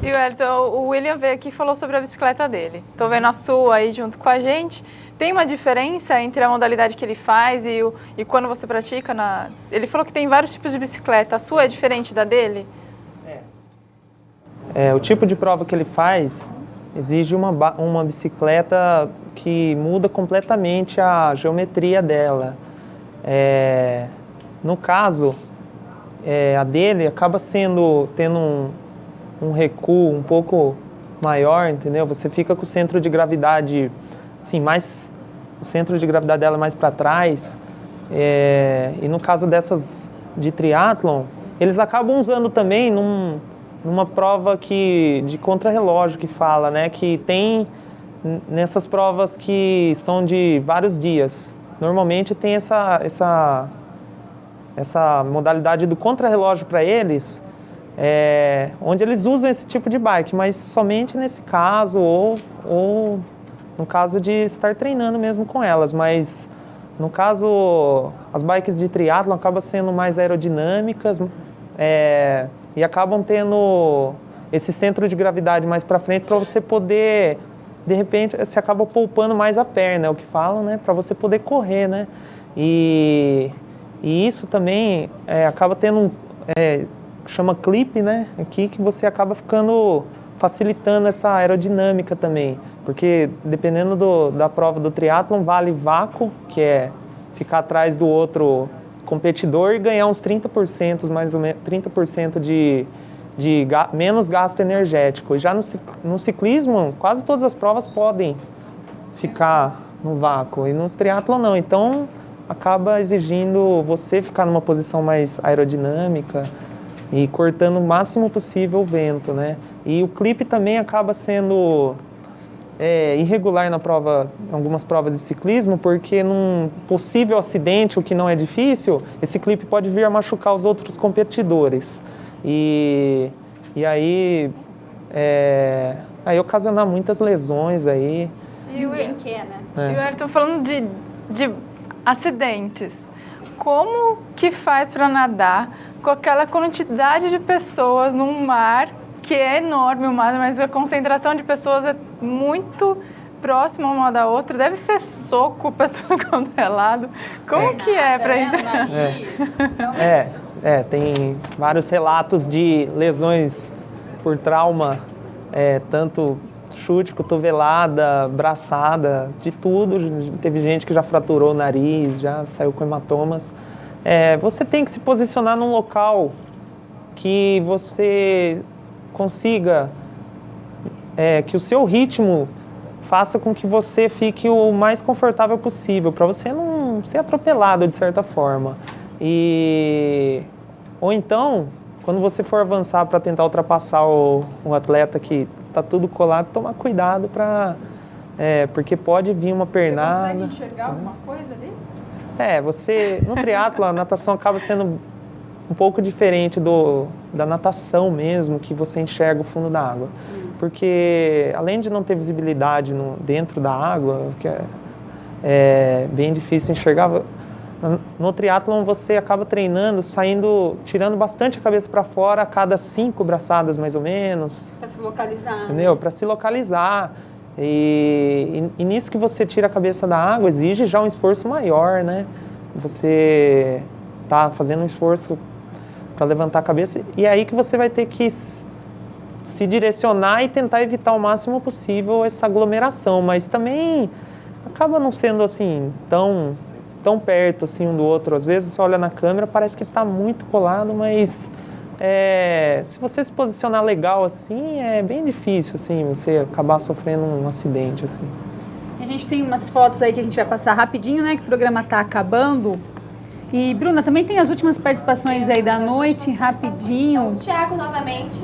E Wellington, o William veio aqui e falou sobre a bicicleta dele. Tô vendo a sua aí junto com a gente. Tem uma diferença entre a modalidade que ele faz e quando você pratica? Ele falou que tem vários tipos de bicicleta. A sua é diferente da dele? O tipo de prova que ele faz exige uma bicicleta que muda completamente a geometria dela. No caso, a dele acaba tendo um recuo um pouco maior, entendeu? Você fica com o centro de gravidade, assim, o centro de gravidade dela mais para trás. E no caso dessas de triatlon, eles acabam usando também numa prova de contrarrelógio que fala, né? Que tem nessas provas que são de vários dias. Normalmente tem essa modalidade do contrarrelógio para eles, onde eles usam esse tipo de bike, mas somente nesse caso ou no caso de estar treinando mesmo com elas. Mas no caso, as bikes de triatlon acabam sendo mais aerodinâmicas, e acabam tendo esse centro de gravidade mais para frente para você poder, de repente, você acaba poupando mais a perna, é o que falam, né? Para você poder correr, né? E isso também acaba tendo chama clipe, né? Aqui que você acaba facilitando essa aerodinâmica também, porque dependendo da prova do triatlon, vale vácuo, que é ficar atrás do outro competidor e ganhar uns 30%, mais ou menos 30% de menos gasto energético. E já no ciclismo, quase todas as provas podem ficar no vácuo, e no triatlon não. Então, acaba exigindo você ficar numa posição mais aerodinâmica e cortando o máximo possível o vento, né? E o clipe também acaba sendo irregular em algumas provas de ciclismo, porque num possível acidente, o que não é difícil, esse clipe pode vir a machucar os outros competidores. E aí ocasionar muitas lesões aí. Ninguém quer, né? E o Wellington, falando de acidentes, como que faz para nadar com aquela quantidade de pessoas num mar que é enorme, o mar, mas a concentração de pessoas é muito próxima uma da outra? Deve ser soco para todo quanto é lado. Como que é para entrar? Tem vários relatos de lesões por trauma, tanto chute, cotovelada, braçada, de tudo. Teve gente que já fraturou o nariz, já saiu com hematomas. Você tem que se posicionar num local que você consiga, que o seu ritmo faça com que você fique o mais confortável possível, para você não ser atropelado de certa forma. Ou então, quando você for avançar para tentar ultrapassar o atleta que está tudo colado, tomar cuidado porque pode vir uma pernada. Você consegue enxergar alguma coisa ali? No triatlo, a natação acaba sendo um pouco diferente da natação mesmo, que você enxerga o fundo da água. Porque, além de não ter visibilidade dentro da água, que é bem difícil enxergar, No triatlon você acaba treinando, tirando bastante a cabeça para fora a cada 5 braçadas mais ou menos. Para se localizar. Entendeu? Para se localizar. E nisso que você tira a cabeça da água, exige já um esforço maior, né? Você tá fazendo um esforço para levantar a cabeça e é aí que você vai ter que se direcionar e tentar evitar o máximo possível essa aglomeração, mas também acaba não sendo assim tão perto assim um do outro. Às vezes você olha na câmera, parece que está muito colado, mas se você se posicionar legal assim, é bem difícil assim você acabar sofrendo um acidente assim. A gente tem umas fotos aí que a gente vai passar rapidinho, né, que o programa está acabando. E, Bruna, também tem as últimas participações aí da noite, rapidinho. Thiago, novamente.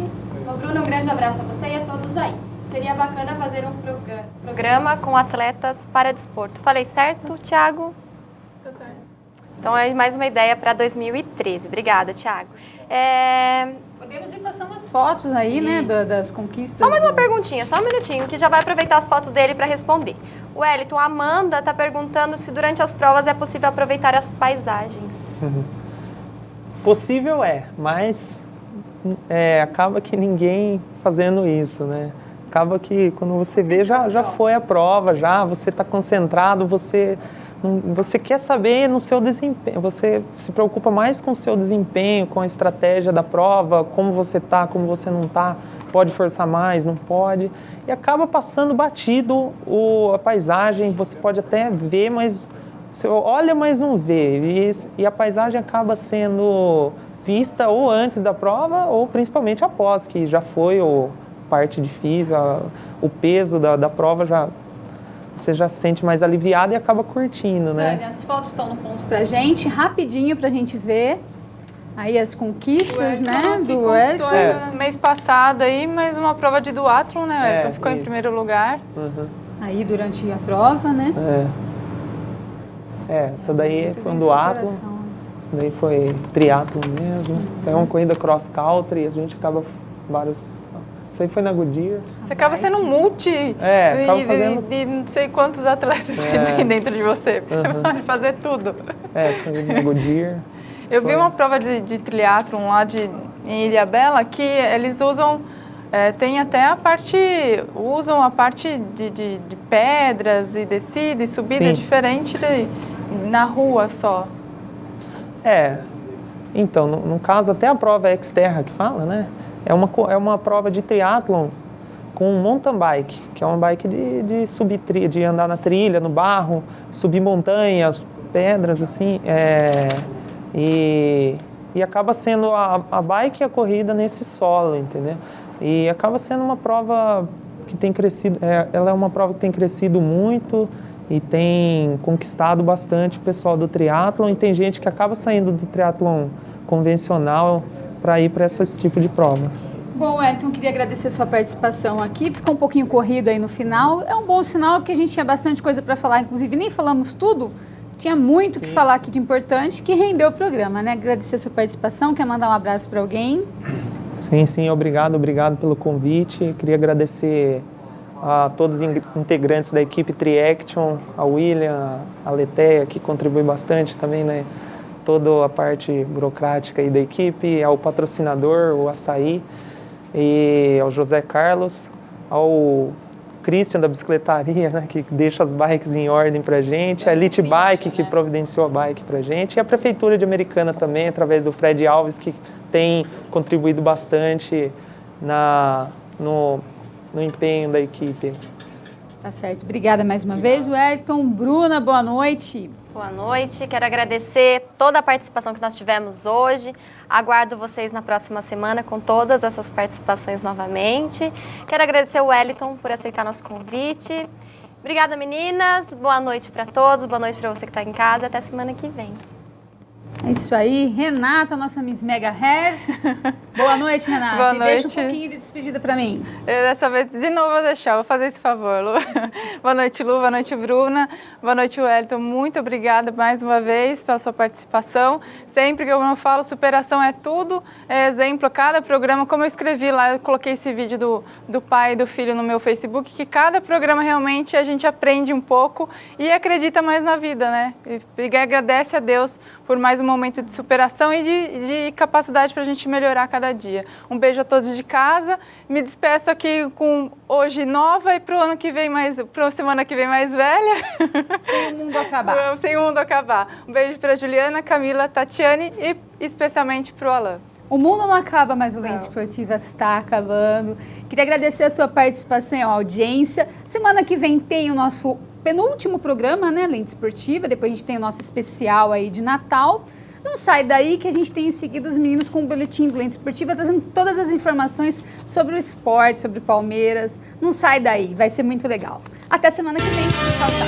Ô, Bruna, um grande abraço a você e a todos aí. Seria bacana fazer um programa com atletas para desporto. Falei certo, Thiago? Tá certo. Então, é mais uma ideia para 2013. Obrigada, Thiago. Podemos ir passando as fotos aí, né, das conquistas. Só mais uma perguntinha, só um minutinho, que já vai aproveitar as fotos dele para responder. O Wellington, a Amanda está perguntando se durante as provas é possível aproveitar as paisagens. Possível mas acaba que ninguém fazendo isso, né? Acaba que quando você vê, já foi a prova, você está concentrado, você quer saber no seu desempenho, você se preocupa mais com o seu desempenho, com a estratégia da prova, como você está, como você não está, pode forçar mais, não pode, e acaba passando batido a paisagem, você pode até ver, mas você olha, mas não vê, e a paisagem acaba sendo vista ou antes da prova, ou principalmente após, que já foi parte difícil, o peso da prova você já se sente mais aliviado e acaba curtindo, né? Tânia, as fotos estão no ponto pra gente, rapidinho pra gente ver aí as conquistas, né, do Wellington. Mês passado aí, mais uma prova de duatlon, né, Wellington? Ficou em primeiro lugar. Aí durante a prova, né? Essa daí foi um duatlon, daí foi triatlon mesmo. Isso aí é uma corrida cross country, a gente acaba isso aí foi na Goodyear. Você acaba sendo um multi acaba fazendo... de não sei quantos atletas que tem dentro de você. Você pode fazer tudo. Isso aí na Goodyear. Eu vi uma prova de triatlon lá em Ilhabela que eles usam, tem até usam a parte de pedras e descida e subida diferente na rua só. Então, no caso, até a prova Xterra que fala, né? É uma prova de triatlon com mountain bike, que é uma bike de subir de andar na trilha, no barro, subir montanhas, pedras, assim, e acaba sendo a bike e a corrida nesse solo, entendeu? E acaba sendo uma prova que tem crescido, ela é uma prova que tem crescido muito e tem conquistado bastante o pessoal do triatlon, e tem gente que acaba saindo do triatlon convencional para ir para esse tipo de provas. Bom, Wellington, queria agradecer a sua participação aqui. Ficou um pouquinho corrido aí no final. É um bom sinal que a gente tinha bastante coisa para falar, inclusive nem falamos tudo. Tinha muito que falar aqui de importante, que rendeu o programa, né? Agradecer a sua participação. Quer mandar um abraço para alguém? Sim, obrigado pelo convite. Queria agradecer a todos os integrantes da equipe Triaction, a William, a Letéia, que contribui bastante também, né? Toda a parte burocrática aí da equipe, ao patrocinador, o Açaí, e ao José Carlos, ao Christian da bicicletaria, né, que deixa as bikes em ordem pra gente, a Elite Bike, que providenciou a bike pra gente, e a Prefeitura de Americana também, através do Fred Alves, que tem contribuído bastante no empenho da equipe. Tá certo. Obrigada mais uma vez, Wellington. Bruna, boa noite. Boa noite, quero agradecer toda a participação que nós tivemos hoje. Aguardo vocês na próxima semana com todas essas participações novamente. Quero agradecer o Wellington por aceitar nosso convite. Obrigada, meninas. Boa noite para todos, boa noite para você que está em casa. Até semana que vem. É isso aí. Renata, nossa Miss Mega Hair. Boa noite, Renata. Boa noite. Deixa um pouquinho de despedida para mim. Dessa vez, de novo, vou deixar, vou fazer esse favor, Lu. Boa noite, Lu, boa noite, Bruna, boa noite, Wellington. Muito obrigada mais uma vez pela sua participação. Sempre que eu falo, superação é tudo, é exemplo, cada programa, como eu escrevi lá, eu coloquei esse vídeo do pai e do filho no meu Facebook, que cada programa realmente a gente aprende um pouco e acredita mais na vida, né? E agradece a Deus por mais um momento de superação e de capacidade para a gente melhorar cada dia. Um beijo a todos de casa. Me despeço aqui com hoje nova e para a semana que vem mais velha. Sem o mundo acabar. Sem o mundo acabar. Um beijo para Juliana, Camila, Tatiane e especialmente para o Alan. O mundo não acaba, mas o Lente Esportiva está acabando. Queria agradecer a sua participação e a audiência. Semana que vem tem o nosso penúltimo programa, né, Lente Esportiva. Depois a gente tem o nosso especial aí de Natal. Não sai daí que a gente tem seguido os meninos com o boletim do Lente Esportiva, trazendo todas as informações sobre o esporte, sobre o Palmeiras. Não sai daí, vai ser muito legal. Até semana que vem. Tchau, tchau.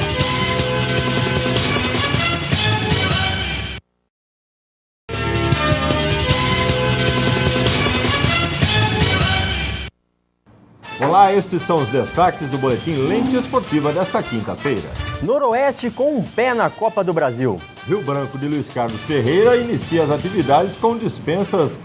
Olá, estes são os destaques do Boletim Lente Esportiva desta quinta-feira. Noroeste com um pé na Copa do Brasil. Rio Branco de Luiz Carlos Ferreira inicia as atividades com dispensas.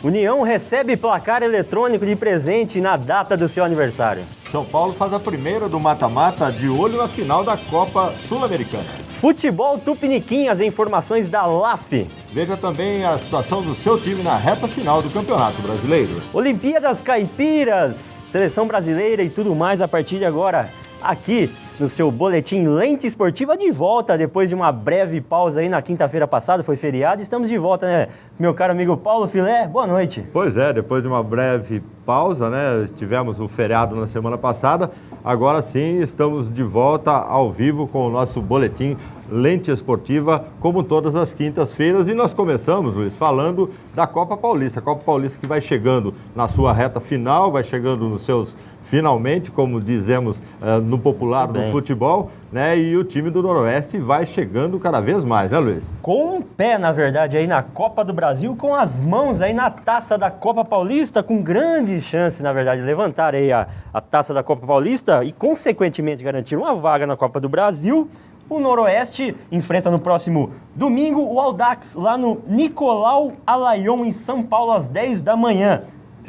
União recebe placar eletrônico de presente na data do seu aniversário. São Paulo faz a primeira do mata-mata de olho na final da Copa Sul-Americana. Futebol Tupiniquim, as informações da LAF. Veja também a situação do seu time na reta final do Campeonato Brasileiro. Olimpíadas Caipiras, seleção brasileira e tudo mais a partir de agora, aqui no seu Boletim Lente Esportiva, de volta depois de uma breve pausa aí na quinta-feira passada, foi feriado, estamos de volta, né? Meu caro amigo Paulo Filé, boa noite. Pois é, depois de uma breve pausa, né? Tivemos o feriado na semana passada, agora sim estamos de volta ao vivo com o nosso Boletim Lente Esportiva, como todas as quintas-feiras, e nós começamos, Luiz, falando da Copa Paulista. A Copa Paulista que vai chegando na sua reta final, vai chegando nos seus finalmente, como dizemos no popular do futebol, né? E o time do Noroeste vai chegando cada vez mais, né, Luiz? Com um pé, na verdade, aí na Copa do Brasil, com as mãos aí na taça da Copa Paulista, com grandes chances, na verdade, de levantar aí a taça da Copa Paulista e, consequentemente, garantir uma vaga na Copa do Brasil. O Noroeste enfrenta no próximo domingo o Audax lá no Nicolau Alayon, em São Paulo, às 10 da manhã.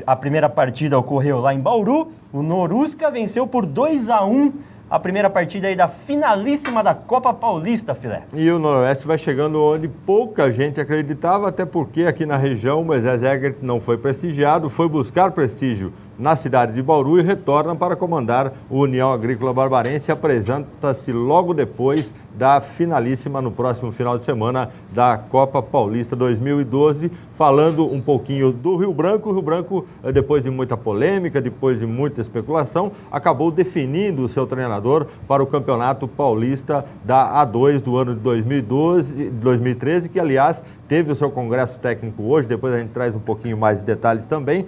A primeira partida ocorreu lá em Bauru. O Norusca venceu por 2-1 a primeira partida aí da finalíssima da Copa Paulista, Filé. E o Noroeste vai chegando onde pouca gente acreditava, até porque aqui na região o Moisés Egert não foi prestigiado, foi buscar prestígio na cidade de Bauru e retorna para comandar o União Agrícola Barbarense e apresenta-se logo depois da finalíssima no próximo final de semana da Copa Paulista 2012, falando um pouquinho do Rio Branco. O Rio Branco, depois de muita polêmica, depois de muita especulação, acabou definindo o seu treinador para o Campeonato Paulista da A2 do ano de 2013, que, aliás, teve o seu congresso técnico hoje, depois a gente traz um pouquinho mais de detalhes também,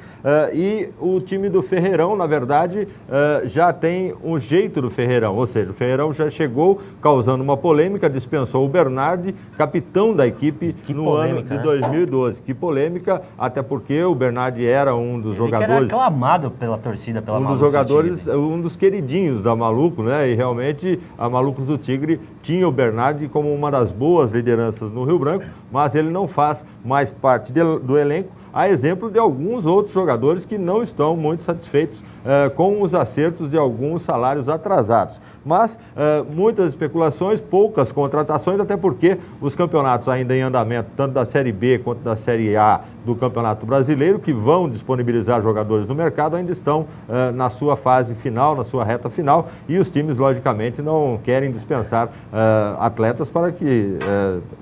e o time do Ferreirão, na verdade, já tem um jeito do Ferreirão, ou seja, o Ferreirão já chegou causando uma polêmica, dispensou o Bernardi, capitão da equipe no ano de 2012. Que polêmica, até porque o Bernardi era um dos jogadores... Ele era aclamado pela torcida, pela Malucos dos jogadores, um dos queridinhos da Maluco, né? E realmente a Malucos do Tigre tinha o Bernardi como uma das boas lideranças no Rio Branco, mas ele não faz mais parte do elenco, a exemplo de alguns outros jogadores que não estão muito satisfeitos com os acertos de alguns salários atrasados. Mas muitas especulações, poucas contratações, até porque os campeonatos ainda em andamento, tanto da Série B quanto da Série A do Campeonato Brasileiro, que vão disponibilizar jogadores no mercado, ainda estão na sua fase final, na sua reta final, e os times, logicamente, não querem dispensar atletas para que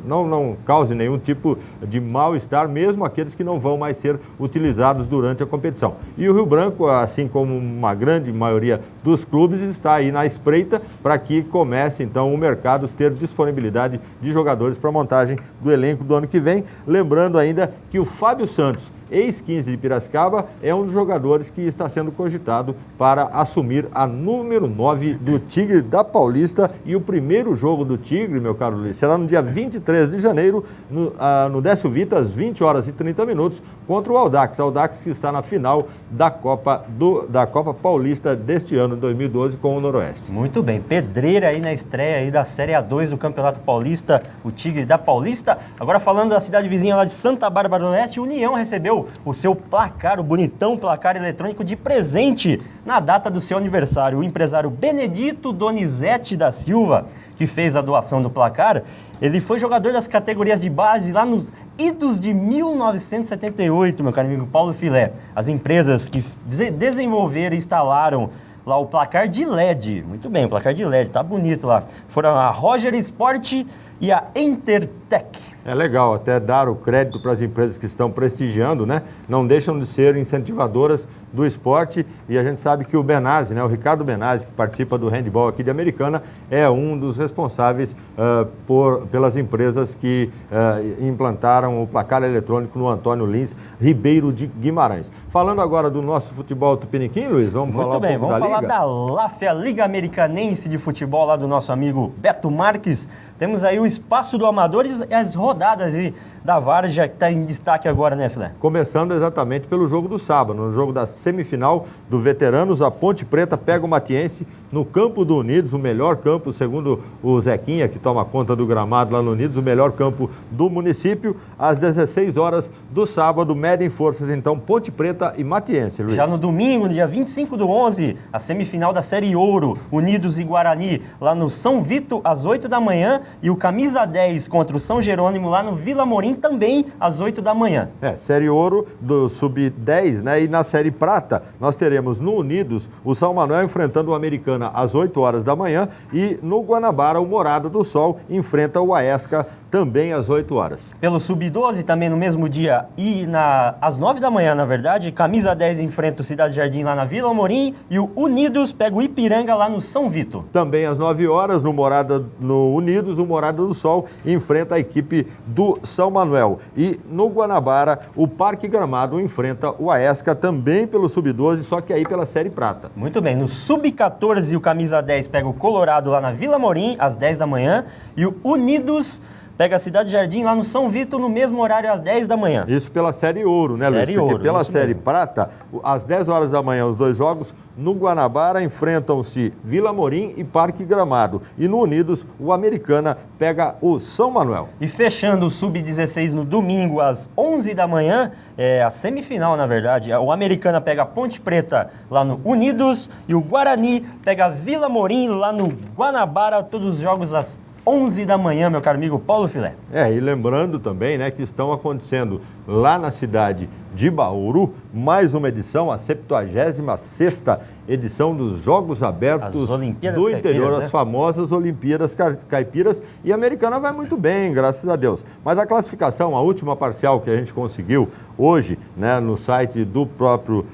não cause nenhum tipo de mal-estar, mesmo aqueles que não vão mais ser utilizados durante a competição. E o Rio Branco, assim como uma grande maioria dos clubes, está aí na espreita para que comece, então, o mercado ter disponibilidade de jogadores para a montagem do elenco do ano que vem. Lembrando ainda que o Fábio Santos, ex-15 de Piracicaba, é um dos jogadores que está sendo cogitado para assumir a número 9 do Tigre da Paulista. E o primeiro jogo do Tigre, meu caro Luiz, será no dia 23 de janeiro, no Décio Vita, às 20 horas e 30 minutos, contra o Audax. Audax que está na final da Copa Paulista deste ano, 2012, com o Noroeste. Muito bem, pedreira aí na estreia aí da Série A2 do Campeonato Paulista, o Tigre da Paulista. Agora falando da cidade vizinha lá de Santa Bárbara do Oeste, o União recebeu o seu placar, o bonitão placar eletrônico de presente na data do seu aniversário. O empresário Benedito Donizete da Silva, que fez a doação do placar, ele foi jogador das categorias de base lá nos idos de 1978, meu caro amigo Paulo Filé. As empresas que desenvolveram e instalaram lá o placar de LED, muito bem, o placar de LED, tá bonito lá, foram a Roger Sport e a Intertech. É legal até dar o crédito para as empresas que estão prestigiando, né? Não deixam de ser incentivadoras do esporte, e a gente sabe que o Benazzi, né? O Ricardo Benazzi, que participa do handball aqui de Americana, é um dos responsáveis pelas empresas que implantaram o placar eletrônico no Antônio Lins Ribeiro de Guimarães. Falando agora do nosso futebol tupiniquim, Luiz, vamos falar um pouco da Liga? Vamos falar da LAF, a Liga Americanense de Futebol, lá do nosso amigo Beto Marques. Temos aí o Espaço do Amadores e as rodadas aí da Várzea, que está em destaque agora, né, Filé? Começando exatamente pelo jogo do sábado, no jogo da semifinal do Veteranos, a Ponte Preta pega o Matiense no campo do Unidos, o melhor campo, segundo o Zequinha, que toma conta do gramado lá no Unidos, o melhor campo do município, às 16 horas do sábado, medem forças, então, Ponte Preta e Matiense, Luiz. Já no domingo, no dia 25/11, a semifinal da Série Ouro, Unidos e Guarani, lá no São Vito, às 8 da manhã, e o Camisa 10 contra o São Jerônimo, lá no Vila Morim, também às 8 da manhã. Série Ouro do Sub-10, né? E na Série Prata, nós teremos no Unidos o São Manuel enfrentando o Americana às 8 horas da manhã, e no Guanabara o Morado do Sol enfrenta o Aesca também às 8 horas. Pelo Sub-12, também no mesmo dia e às 9 da manhã, na verdade, Camisa 10 enfrenta o Cidade Jardim lá na Vila Morim, e o Unidos pega o Ipiranga lá no São Vito. Também às 9 horas, no Unidos, o Morada do Sol enfrenta a equipe do São Manuel. E no Guanabara, o Parque Gramado enfrenta o Aesca também pelo Sub-12, só que aí pela Série Prata. Muito bem, no Sub-14 o Camisa 10 pega o Colorado lá na Vila Morim, às 10 da manhã, e o Unidos pega a Cidade Jardim lá no São Vito, no mesmo horário, às 10 da manhã. Isso pela Série Ouro, né, Luiz? Série Porque Ouro, pela isso Série mesmo. Prata, às 10 horas da manhã, os dois jogos. No Guanabara enfrentam-se Vila Morim e Parque Gramado. E no Unidos, o Americana pega o São Manuel. E fechando o Sub-16 no domingo, às 11 da manhã, a semifinal, na verdade. O Americana pega a Ponte Preta lá no Unidos, e o Guarani pega a Vila Morim lá no Guanabara. Todos os jogos às 11 da manhã, meu caro amigo Paulo Filé. E lembrando também, né, que estão acontecendo lá na cidade de Bauru mais uma edição, a 76ª edição dos Jogos Abertos do Interior, né? As famosas Olimpíadas Caipiras, e a Americana vai muito bem, graças a Deus. Mas a classificação, a última parcial que a gente conseguiu hoje, né, no site do próprio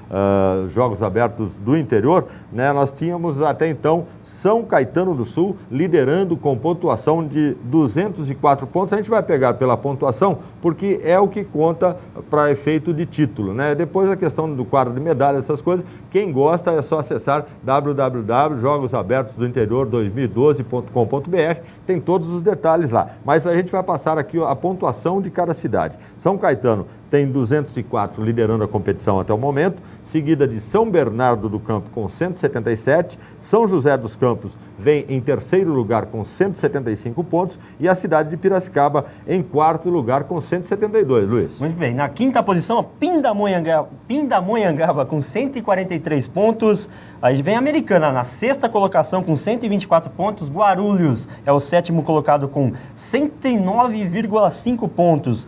Jogos Abertos do Interior, né, nós tínhamos até então São Caetano do Sul liderando com pontuação de 204 pontos. A gente vai pegar pela pontuação, porque é o que conta para efeito de título, né? Depois a questão do quadro de medalhas, essas coisas, quem gosta é só acessar www.jogosabertos2012.com.br, tem todos os detalhes lá. Mas a gente vai passar aqui a pontuação de cada cidade. São Caetano tem 204 liderando a competição até o momento, seguida de São Bernardo do Campo com 177, São José dos Campos vem em terceiro lugar com 175 pontos, e a cidade de Piracicaba em quarto lugar com 172, Luiz. Muito bem, na quinta posição, a Pindamonhangaba com 143 pontos. Aí vem a Americana na sexta colocação com 124 pontos. Guarulhos é o sétimo colocado com 109,5 pontos.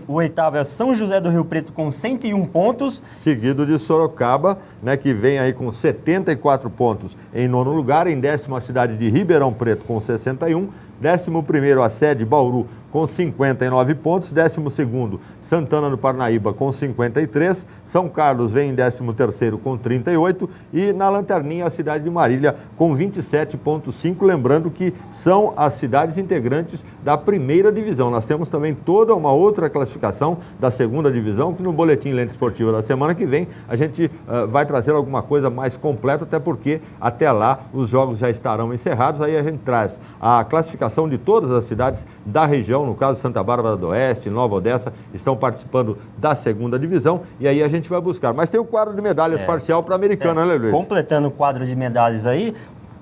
O oitavo é São José do Rio Preto com 101 pontos. Seguido de Sorocaba, né, que vem aí com 74 pontos em nono lugar. Em décimo, a cidade de Ribeirão Preto com 61. 11º, a sede Bauru, com 59 pontos. 12º, Santana do Parnaíba, com 53. São Carlos vem em 13º, com 38. E na lanterninha, a cidade de Marília, com 27,5. Lembrando que são as cidades integrantes da primeira divisão. Nós temos também toda uma outra classificação da segunda divisão, que no Boletim Lente Esportiva da semana que vem a gente vai trazer alguma coisa mais completa, até porque até lá os jogos já estarão encerrados. Aí a gente traz a classificação de todas as cidades da região, no caso Santa Bárbara do Oeste, Nova Odessa, estão participando da segunda divisão, e aí a gente vai buscar. Mas tem o quadro de medalhas parcial para a Americana, né, Luiz? Completando o quadro de medalhas aí,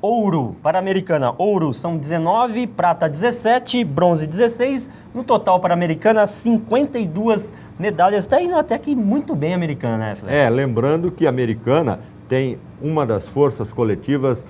ouro para a Americana, ouro são 19, prata 17, bronze 16, no total para a Americana 52 medalhas. Está indo até que muito bem a Americana, né, Flávio? Lembrando que a Americana tem uma das forças coletivas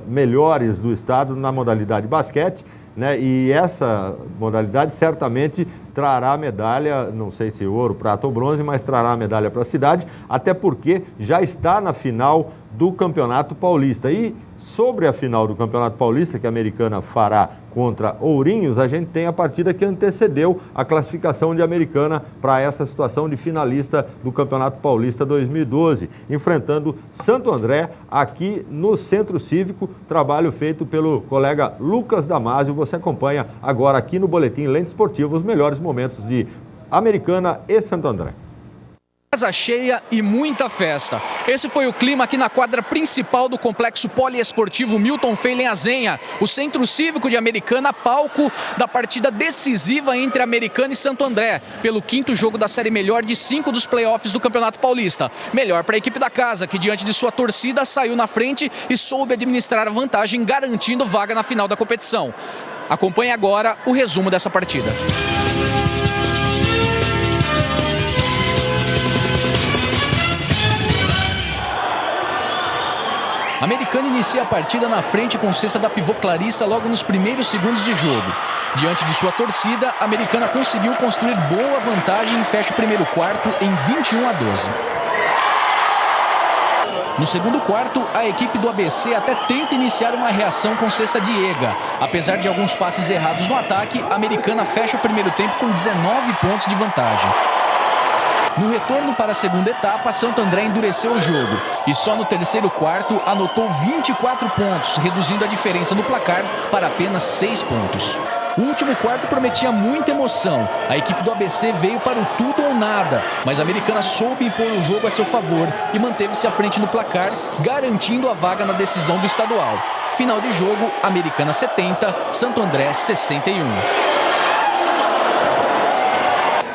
melhores do estado na modalidade basquete, né? E essa modalidade certamente trará medalha, não sei se ouro, prata ou bronze, mas trará medalha para a cidade, até porque já está na final do Campeonato Paulista. E sobre a final do Campeonato Paulista, que a Americana fará contra Ourinhos, a gente tem a partida que antecedeu a classificação de Americana para essa situação de finalista do Campeonato Paulista 2012, enfrentando Santo André aqui no Centro Cívico, trabalho feito pelo colega Lucas Damasio. Você acompanha agora aqui no Boletim Lente Esportiva os melhores momentos de Americana e Santo André. Casa cheia e muita festa. Esse foi o clima aqui na quadra principal do Complexo Poliesportivo Milton Feilen Azenha, o Centro Cívico de Americana, palco da partida decisiva entre Americana e Santo André, pelo 5º jogo da série melhor de 5 dos playoffs do Campeonato Paulista. Melhor para a equipe da casa, que diante de sua torcida saiu na frente e soube administrar a vantagem, garantindo vaga na final da competição. Acompanhe agora o resumo dessa partida. A Americana inicia a partida na frente com cesta da pivô Clarissa logo nos primeiros segundos de jogo. Diante de sua torcida, a Americana conseguiu construir boa vantagem e fecha o primeiro quarto em 21-12. No segundo quarto, a equipe do ABC até tenta iniciar uma reação com cesta de Ega. Apesar de alguns passes errados no ataque, a Americana fecha o primeiro tempo com 19 pontos de vantagem. No retorno para a segunda etapa, Santo André endureceu o jogo e só no terceiro quarto anotou 24 pontos, reduzindo a diferença no placar para apenas 6 pontos. O último quarto prometia muita emoção. A equipe do ABC veio para o tudo ou nada, mas a Americana soube impor o jogo a seu favor e manteve-se à frente no placar, garantindo a vaga na decisão do estadual. Final de jogo, Americana 70, Santo André 61.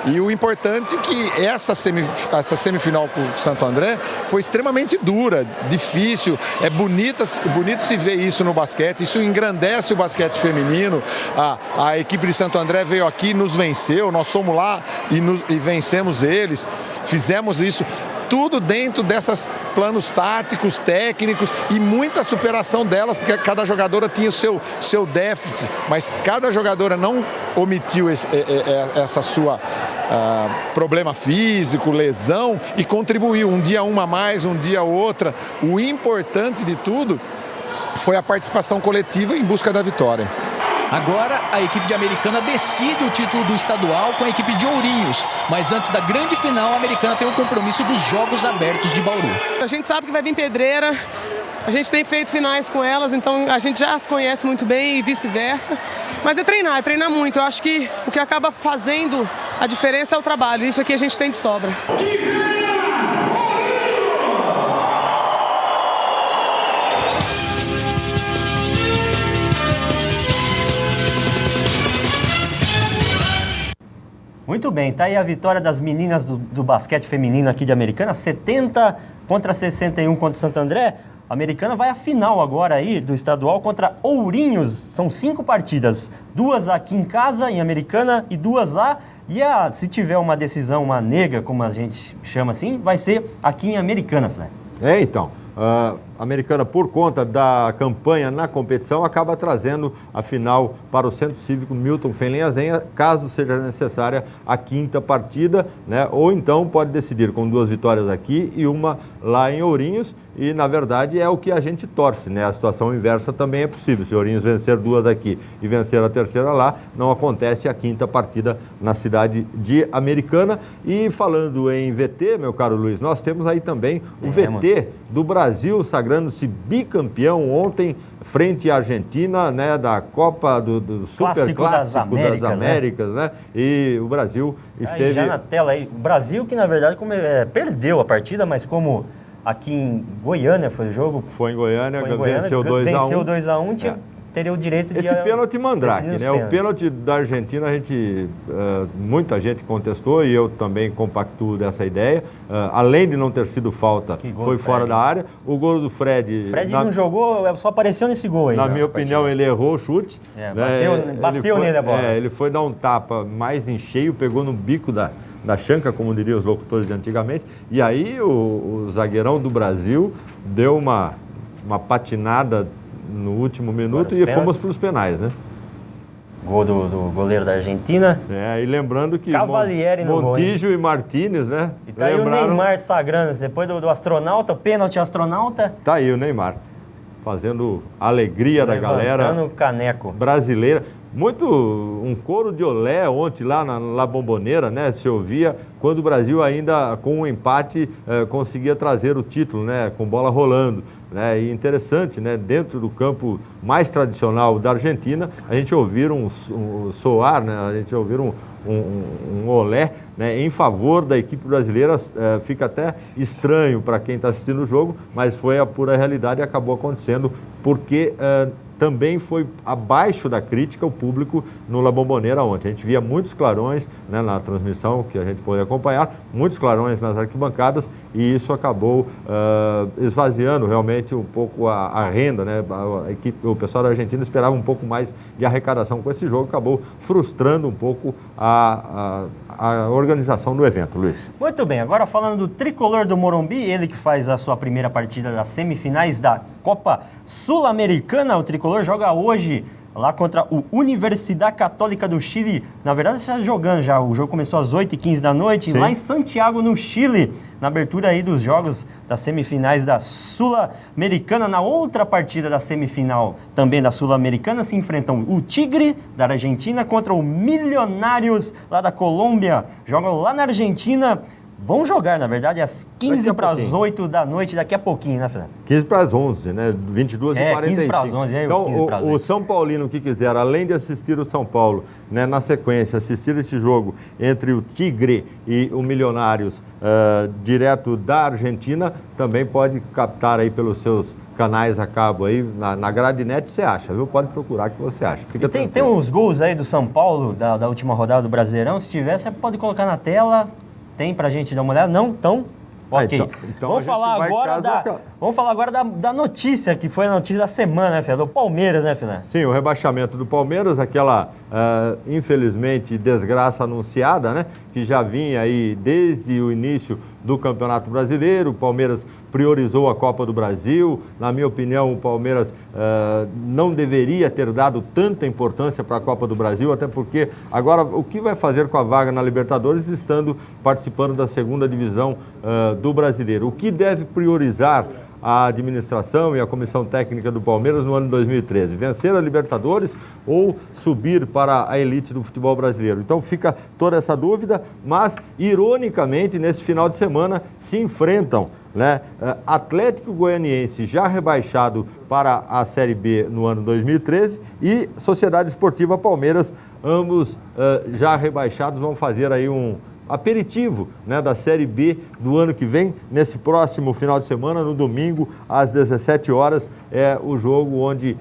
E o importante é que essa semifinal com o Santo André foi extremamente dura, difícil, é bonito se ver isso no basquete, isso engrandece o basquete feminino. A equipe de Santo André veio aqui e nos venceu, nós fomos lá e vencemos eles, fizemos isso. Tudo dentro desses planos táticos, técnicos e muita superação delas, porque cada jogadora tinha o seu déficit, mas cada jogadora não omitiu essa sua problema físico, lesão, e contribuiu. Um dia uma mais, um dia outra. O importante de tudo foi a participação coletiva em busca da vitória. Agora, a equipe de Americana decide o título do estadual com a equipe de Ourinhos. Mas antes da grande final, a Americana tem o compromisso dos Jogos Abertos de Bauru. A gente sabe que vai vir pedreira, a gente tem feito finais com elas, então a gente já as conhece muito bem e vice-versa. Mas é treinar muito. Eu acho que o que acaba fazendo a diferença é o trabalho. Isso aqui a gente tem de sobra. Muito bem, tá aí a vitória das meninas do basquete feminino aqui de Americana, 70 contra 61 contra o Santo André. A Americana vai à final agora aí do estadual contra Ourinhos. São 5 partidas, 2 aqui em casa, em Americana, e 2 lá. E se tiver uma decisão, uma nega, como a gente chama assim, vai ser aqui em Americana, Flávio. Então, Americana, por conta da campanha na competição, acaba trazendo a final para o Centro Cívico Milton Fenlenhazenha, caso seja necessária a 5ª partida, né? Ou então pode decidir com 2 vitórias aqui e uma lá em Ourinhos, e na verdade é o que a gente torce, né? A situação inversa também é possível. Se Ourinhos vencer 2 aqui e vencer a 3ª lá, não acontece a 5ª partida na cidade de Americana. E falando em VT, meu caro Luiz, nós temos aí também o VT do Brasil sagrando-se bicampeão ontem frente à Argentina, né, da Copa do Super Clássico das Américas, né? E o Brasil esteve... Aí já na tela aí, o Brasil que na verdade perdeu a partida, mas como aqui em Goiânia foi o jogo... Foi em Goiânia, venceu 2-1. Venceu 2-1, teria o direito de... Esse pênalti mandrake, né? O pênalti da Argentina, muita gente contestou e eu também compactuo dessa ideia. Além de não ter sido falta, foi fora da área. O gol do Fred... Fred não jogou, só apareceu nesse gol aí. Na minha opinião, ele errou o chute. Bateu nele a bola. Ele foi dar um tapa mais em cheio, pegou no bico da chanca, como diriam os locutores de antigamente. E aí o zagueirão do Brasil deu uma patinada no último minuto e fomos para os penais, né? Gol do goleiro da Argentina. E lembrando que Cavalieri Montijo e Martínez, né? E tá aí o Neymar sagrando, depois do astronauta, pênalti astronauta. Tá aí o Neymar, fazendo a alegria da galera caneco brasileira. Um coro de olé ontem lá na La Bombonera, né? Se ouvia quando o Brasil ainda com um empate conseguia trazer o título, né? Com bola rolando, né? E interessante, né? Dentro do campo mais tradicional da Argentina, a gente ouvir um soar, né? A gente ouvir um olé, né, em favor da equipe brasileira. Fica até estranho para quem está assistindo o jogo, mas foi a pura realidade e acabou acontecendo porque também foi abaixo da crítica o público no La Bombonera ontem. A gente via muitos clarões, né, na transmissão que a gente pôde acompanhar, muitos clarões nas arquibancadas, e isso acabou esvaziando realmente um pouco a renda, né? O pessoal da Argentina esperava um pouco mais de arrecadação com esse jogo, acabou frustrando um pouco a organização do evento, Luiz. Muito bem, agora falando do tricolor do Morumbi, ele que faz a sua primeira partida das semifinais da Copa Sul-Americana. O tricolor joga hoje lá contra o Universidade Católica do Chile. Na verdade, está jogando já. O jogo começou às 8h15 da noite, lá em Santiago, no Chile, na abertura aí dos jogos das semifinais da Sul-Americana. Na outra partida da semifinal, também da Sul-Americana, se enfrentam o Tigre, da Argentina, contra o Milionários, lá da Colômbia. Jogam lá na Argentina. Vão jogar, na verdade, às 15 para as 8 da noite, daqui a pouquinho, né, Fernando? 15 para as 11, né? 22h45. 15 para as 11, então, o São Paulino que quiser, além de assistir o São Paulo, né, na sequência, assistir esse jogo entre o Tigre e o Milionários, direto da Argentina, também pode captar aí pelos seus canais a cabo aí, na Gradinet você acha, viu? Pode procurar que você acha. Fica tem uns gols aí do São Paulo, da última rodada do Brasileirão, se tiver, você pode colocar na tela. Tem pra gente dar uma olhada? Não? Então, ok. Então vamos falar agora da notícia, que foi a notícia da semana, né, Fernando? Do Palmeiras, né, Fernando? Sim, o rebaixamento do Palmeiras, aquela, infelizmente, desgraça anunciada, né? Que já vinha aí desde o início do Campeonato Brasileiro. O Palmeiras priorizou a Copa do Brasil. Na minha opinião, o Palmeiras não deveria ter dado tanta importância para a Copa do Brasil, até porque agora o que vai fazer com a vaga na Libertadores estando participando da segunda divisão do Brasileiro? O que deve priorizar a administração e a comissão técnica do Palmeiras no ano de 2013? Vencer a Libertadores ou subir para a elite do futebol brasileiro? Então fica toda essa dúvida, mas ironicamente nesse final de semana se enfrentam, né, Atlético Goianiense, já rebaixado para a Série B no ano 2013, e Sociedade Esportiva Palmeiras, ambos já rebaixados. Vão fazer aí um aperitivo, né, da Série B do ano que vem. Nesse próximo final de semana, no domingo, às 17 horas, é o jogo onde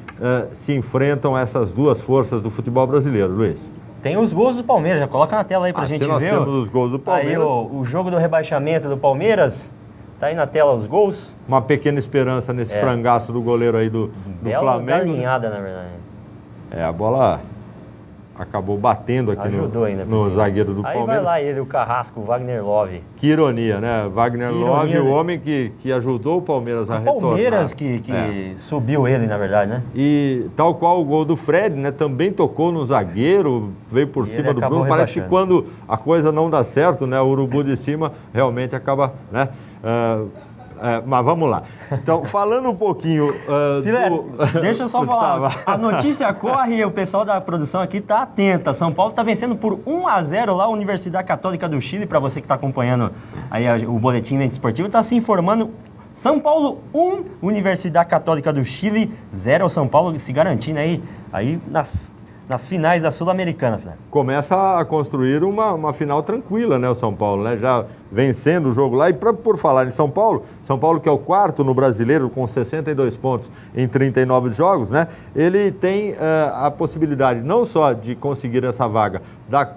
se enfrentam essas duas forças do futebol brasileiro, Luiz. Tem os gols do Palmeiras, já coloca na tela aí pra gente ver. Nós temos os gols do Palmeiras. Aí o jogo do rebaixamento do Palmeiras, tá aí na tela os gols. Uma pequena esperança nesse frangaço do goleiro aí do Flamengo. Galinhada, na verdade. A bola acabou batendo aqui Ajudou ainda por no cima. zagueiro do Aí Palmeiras. vai lá ele, o Carrasco, o Wagner Love. Que ironia, né? Wagner Que Love, ironia, o né? homem que ajudou o Palmeiras a retornar. Palmeiras que subiu ele, na verdade, né? E tal qual o gol do Fred, né? Também tocou no zagueiro, veio por E cima ele do acabou Bruno. Parece que rebaixando. quando a coisa não dá certo, né? O urubu de cima realmente acaba, né? Mas vamos lá. Então, falando um pouquinho Filé, do... deixa eu só falar. A notícia corre e o pessoal da produção aqui tá atenta. São Paulo tá vencendo por 1-0 lá a Universidade Católica do Chile. Para você que está acompanhando aí o boletim Lente Esportiva, tá se informando. São Paulo 1, Universidade Católica do Chile 0. O São Paulo se garantindo aí nas finais da Sul-Americana, Filé. Começa a construir uma final tranquila, né, o São Paulo, né? Já vencendo o jogo lá. E por falar em São Paulo que é o quarto no Brasileiro com 62 pontos em 39 jogos, né? Ele tem a possibilidade não só de conseguir essa vaga da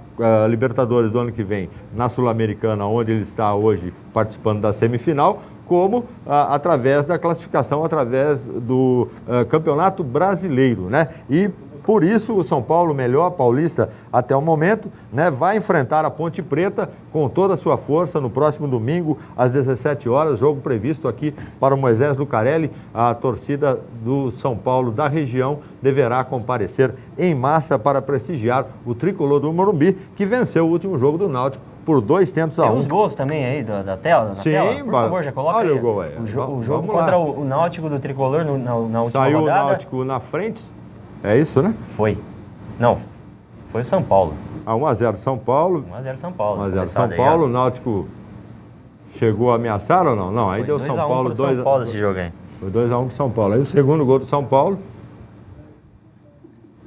Libertadores do ano que vem na Sul-Americana, onde ele está hoje participando da semifinal, como através da classificação, através do Campeonato Brasileiro, né? E por isso, o São Paulo, melhor paulista até o momento, né, vai enfrentar a Ponte Preta com toda a sua força no próximo domingo, às 17 horas, jogo previsto aqui para o Moisés Lucarelli. A torcida do São Paulo da região deverá comparecer em massa para prestigiar o tricolor do Morumbi, que venceu o último jogo do Náutico por 2-1. Tem os gols também aí da tela? Sim, tela? Por favor, já coloca olha aí. o gol aí. O jogo contra o Náutico do tricolor na última Saiu rodada. o Náutico na frente. É isso, né? Foi. Não, foi o São Paulo. 1-0 São Paulo. 1-0 São Paulo. 1-0 São Paulo. O Náutico chegou a ameaçar ou não? Não, aí deu São Paulo 2-1. São Paulo esse jogo aí. Foi 2-1 pro São Paulo. Aí o segundo gol do São Paulo.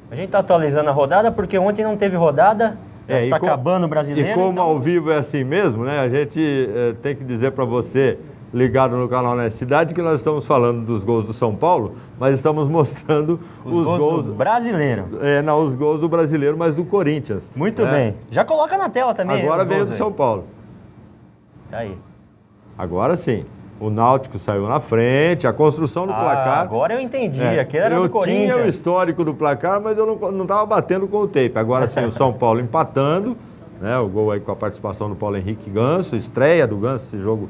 A gente tá atualizando a rodada porque ontem não teve rodada. Está acabando o Brasileiro. E como então... ao vivo é assim mesmo, né? A gente tem que dizer para você, ligado no canal Nessa Cidade, que nós estamos falando dos gols do São Paulo, mas estamos mostrando os gols do brasileiro. Não, os gols do brasileiro, mas do Corinthians. Muito bem. Já coloca na tela também. Agora veio do São Paulo. Tá aí. Agora sim. O Náutico saiu na frente, a construção do placar... Agora eu entendi, aquele era do Corinthians. Eu tinha o histórico do placar, mas eu não estava batendo com o tape. Agora sim, o São Paulo empatando, né? O gol aí com a participação do Paulo Henrique Ganso, estreia do Ganso, esse jogo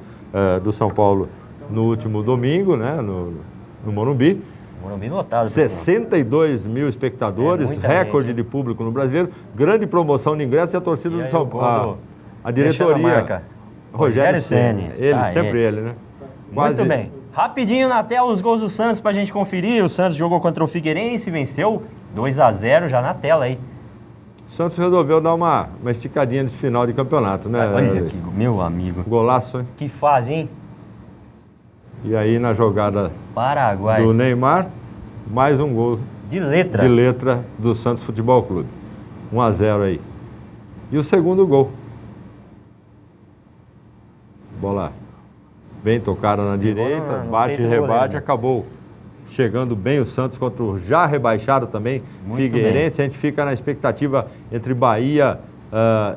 do São Paulo no último domingo, né? No Morumbi. Morumbi lotado. 62 mil espectadores, recorde gente, de público no Brasileiro, grande promoção de ingressos e a torcida do São Paulo. A diretoria... Rogério Ceni. Ele, sempre ele, né? Muito bem. Rapidinho na tela os gols do Santos pra gente conferir. O Santos jogou contra o Figueirense, venceu 2-0 já na tela aí. O Santos resolveu dar uma esticadinha nesse final de campeonato, né? Olha aqui, meu amigo. Golaço, hein? Que fase, hein? E aí na jogada Paraguai do Neymar, mais um gol de letra do Santos Futebol Clube. 1-0 aí. E o segundo gol. Bola bem tocada na direita, bate e rebate, acabou chegando bem o Santos contra o já rebaixado também, Figueirense. Bem. A gente fica na expectativa entre Bahia,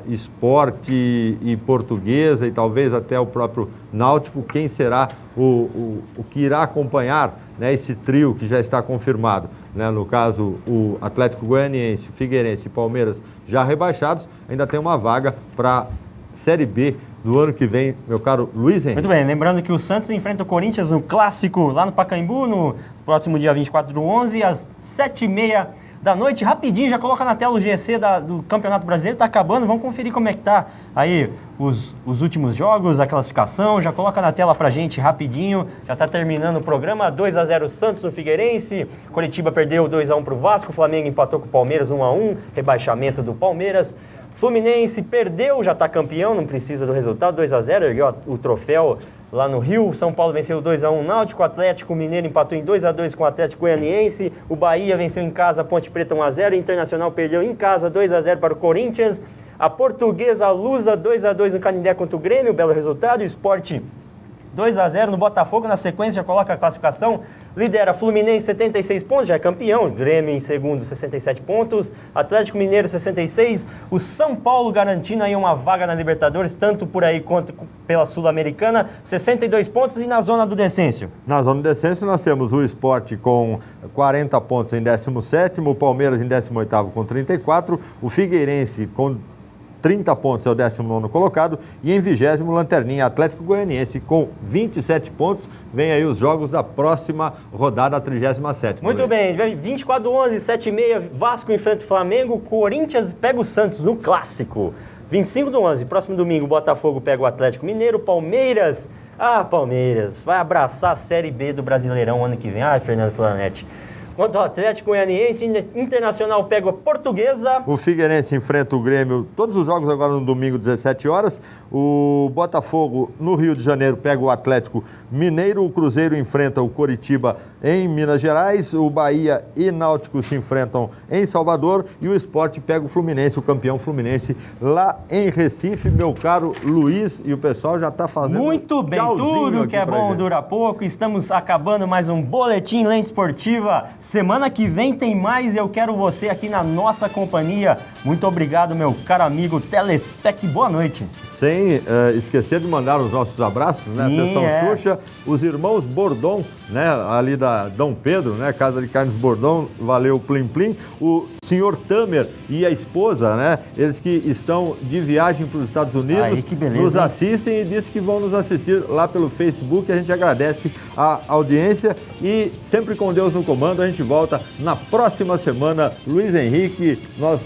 Sport e Portuguesa e talvez até o próprio Náutico, quem será o que irá acompanhar, né, esse trio que já está confirmado, né? No caso, o Atlético Goianiense, Figueirense e Palmeiras já rebaixados, ainda tem uma vaga para Série B do ano que vem, meu caro Luiz Henrique. Muito bem, lembrando que o Santos enfrenta o Corinthians no Clássico, lá no Pacaembu, no próximo dia 24/11, às 7h30 da noite. Rapidinho, já coloca na tela o GC do Campeonato Brasileiro, tá acabando, vamos conferir como é que tá aí os últimos jogos, a classificação, já coloca na tela pra gente rapidinho, já tá terminando o programa, 2-0 Santos no Figueirense, Coritiba perdeu 2-1 pro Vasco, Flamengo empatou com o Palmeiras 1-1, rebaixamento do Palmeiras. Fluminense perdeu, já está campeão, não precisa do resultado, 2-0, ergueu o troféu lá no Rio. São Paulo venceu 2-1 Náutico, Atlético Mineiro empatou em 2-2 com o Atlético Goianiense, o Bahia venceu em casa, Ponte Preta 1-0, Internacional perdeu em casa 2-0 para o Corinthians, a Portuguesa Lusa 2-2 no Canindé contra o Grêmio, belo resultado, o Sport 2-0 no Botafogo, na sequência já coloca a classificação. Lidera Fluminense, 76 pontos, já é campeão. Grêmio em segundo, 67 pontos. Atlético Mineiro, 66. O São Paulo garantindo aí uma vaga na Libertadores, tanto por aí quanto pela Sul-Americana, 62 pontos. E na zona do descenso? Na zona do descenso nós temos o Sport com 40 pontos em 17º, o Palmeiras em 18º com 34, o Figueirense com 30 pontos é o 19º colocado e em 20º, Lanterninha Atlético Goianiense com 27 pontos. Vem aí os jogos da próxima rodada, a 37ª. Muito bem, 24/11, 7h30, Vasco enfrenta o Flamengo, Corinthians pega o Santos no Clássico. 25/11, próximo domingo, Botafogo pega o Atlético Mineiro, Palmeiras... Palmeiras, vai abraçar a Série B do Brasileirão ano que vem. Fernando Flanetti. Quanto ao Atlético Goianiense, Internacional pega a Portuguesa. O Figueirense enfrenta o Grêmio, todos os jogos agora no domingo, 17 horas. O Botafogo, no Rio de Janeiro, pega o Atlético Mineiro. O Cruzeiro enfrenta o Coritiba em Minas Gerais. O Bahia e Náutico se enfrentam em Salvador. E o Sport pega o Fluminense, o campeão Fluminense, lá em Recife. Meu caro Luiz, e o pessoal já está fazendo... Muito bem, tudo que é bom dura pouco. Estamos acabando mais um Boletim Lente Esportiva. Semana que vem tem mais e eu quero você aqui na nossa companhia. Muito obrigado, meu caro amigo Telespec. Boa noite. Sem esquecer de mandar os nossos abraços, né? Sessão Xuxa, os irmãos Bordon, né? Ali da Dom Pedro, né? Casa de Carnes Bordon, valeu Plim Plim. O senhor Tamer e a esposa, né? Eles que estão de viagem para os Estados Unidos, aí, que beleza, nos assistem e dizem que vão nos assistir lá pelo Facebook. A gente agradece a audiência e sempre com Deus no comando. A gente volta na próxima semana. Luiz Henrique, nós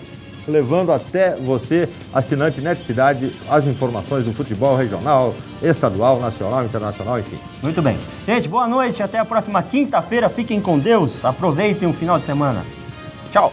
levando até você, assinante Neticidade, as informações do futebol regional, estadual, nacional, internacional, enfim. Muito bem. Gente, boa noite. Até a próxima quinta-feira. Fiquem com Deus. Aproveitem o final de semana. Tchau.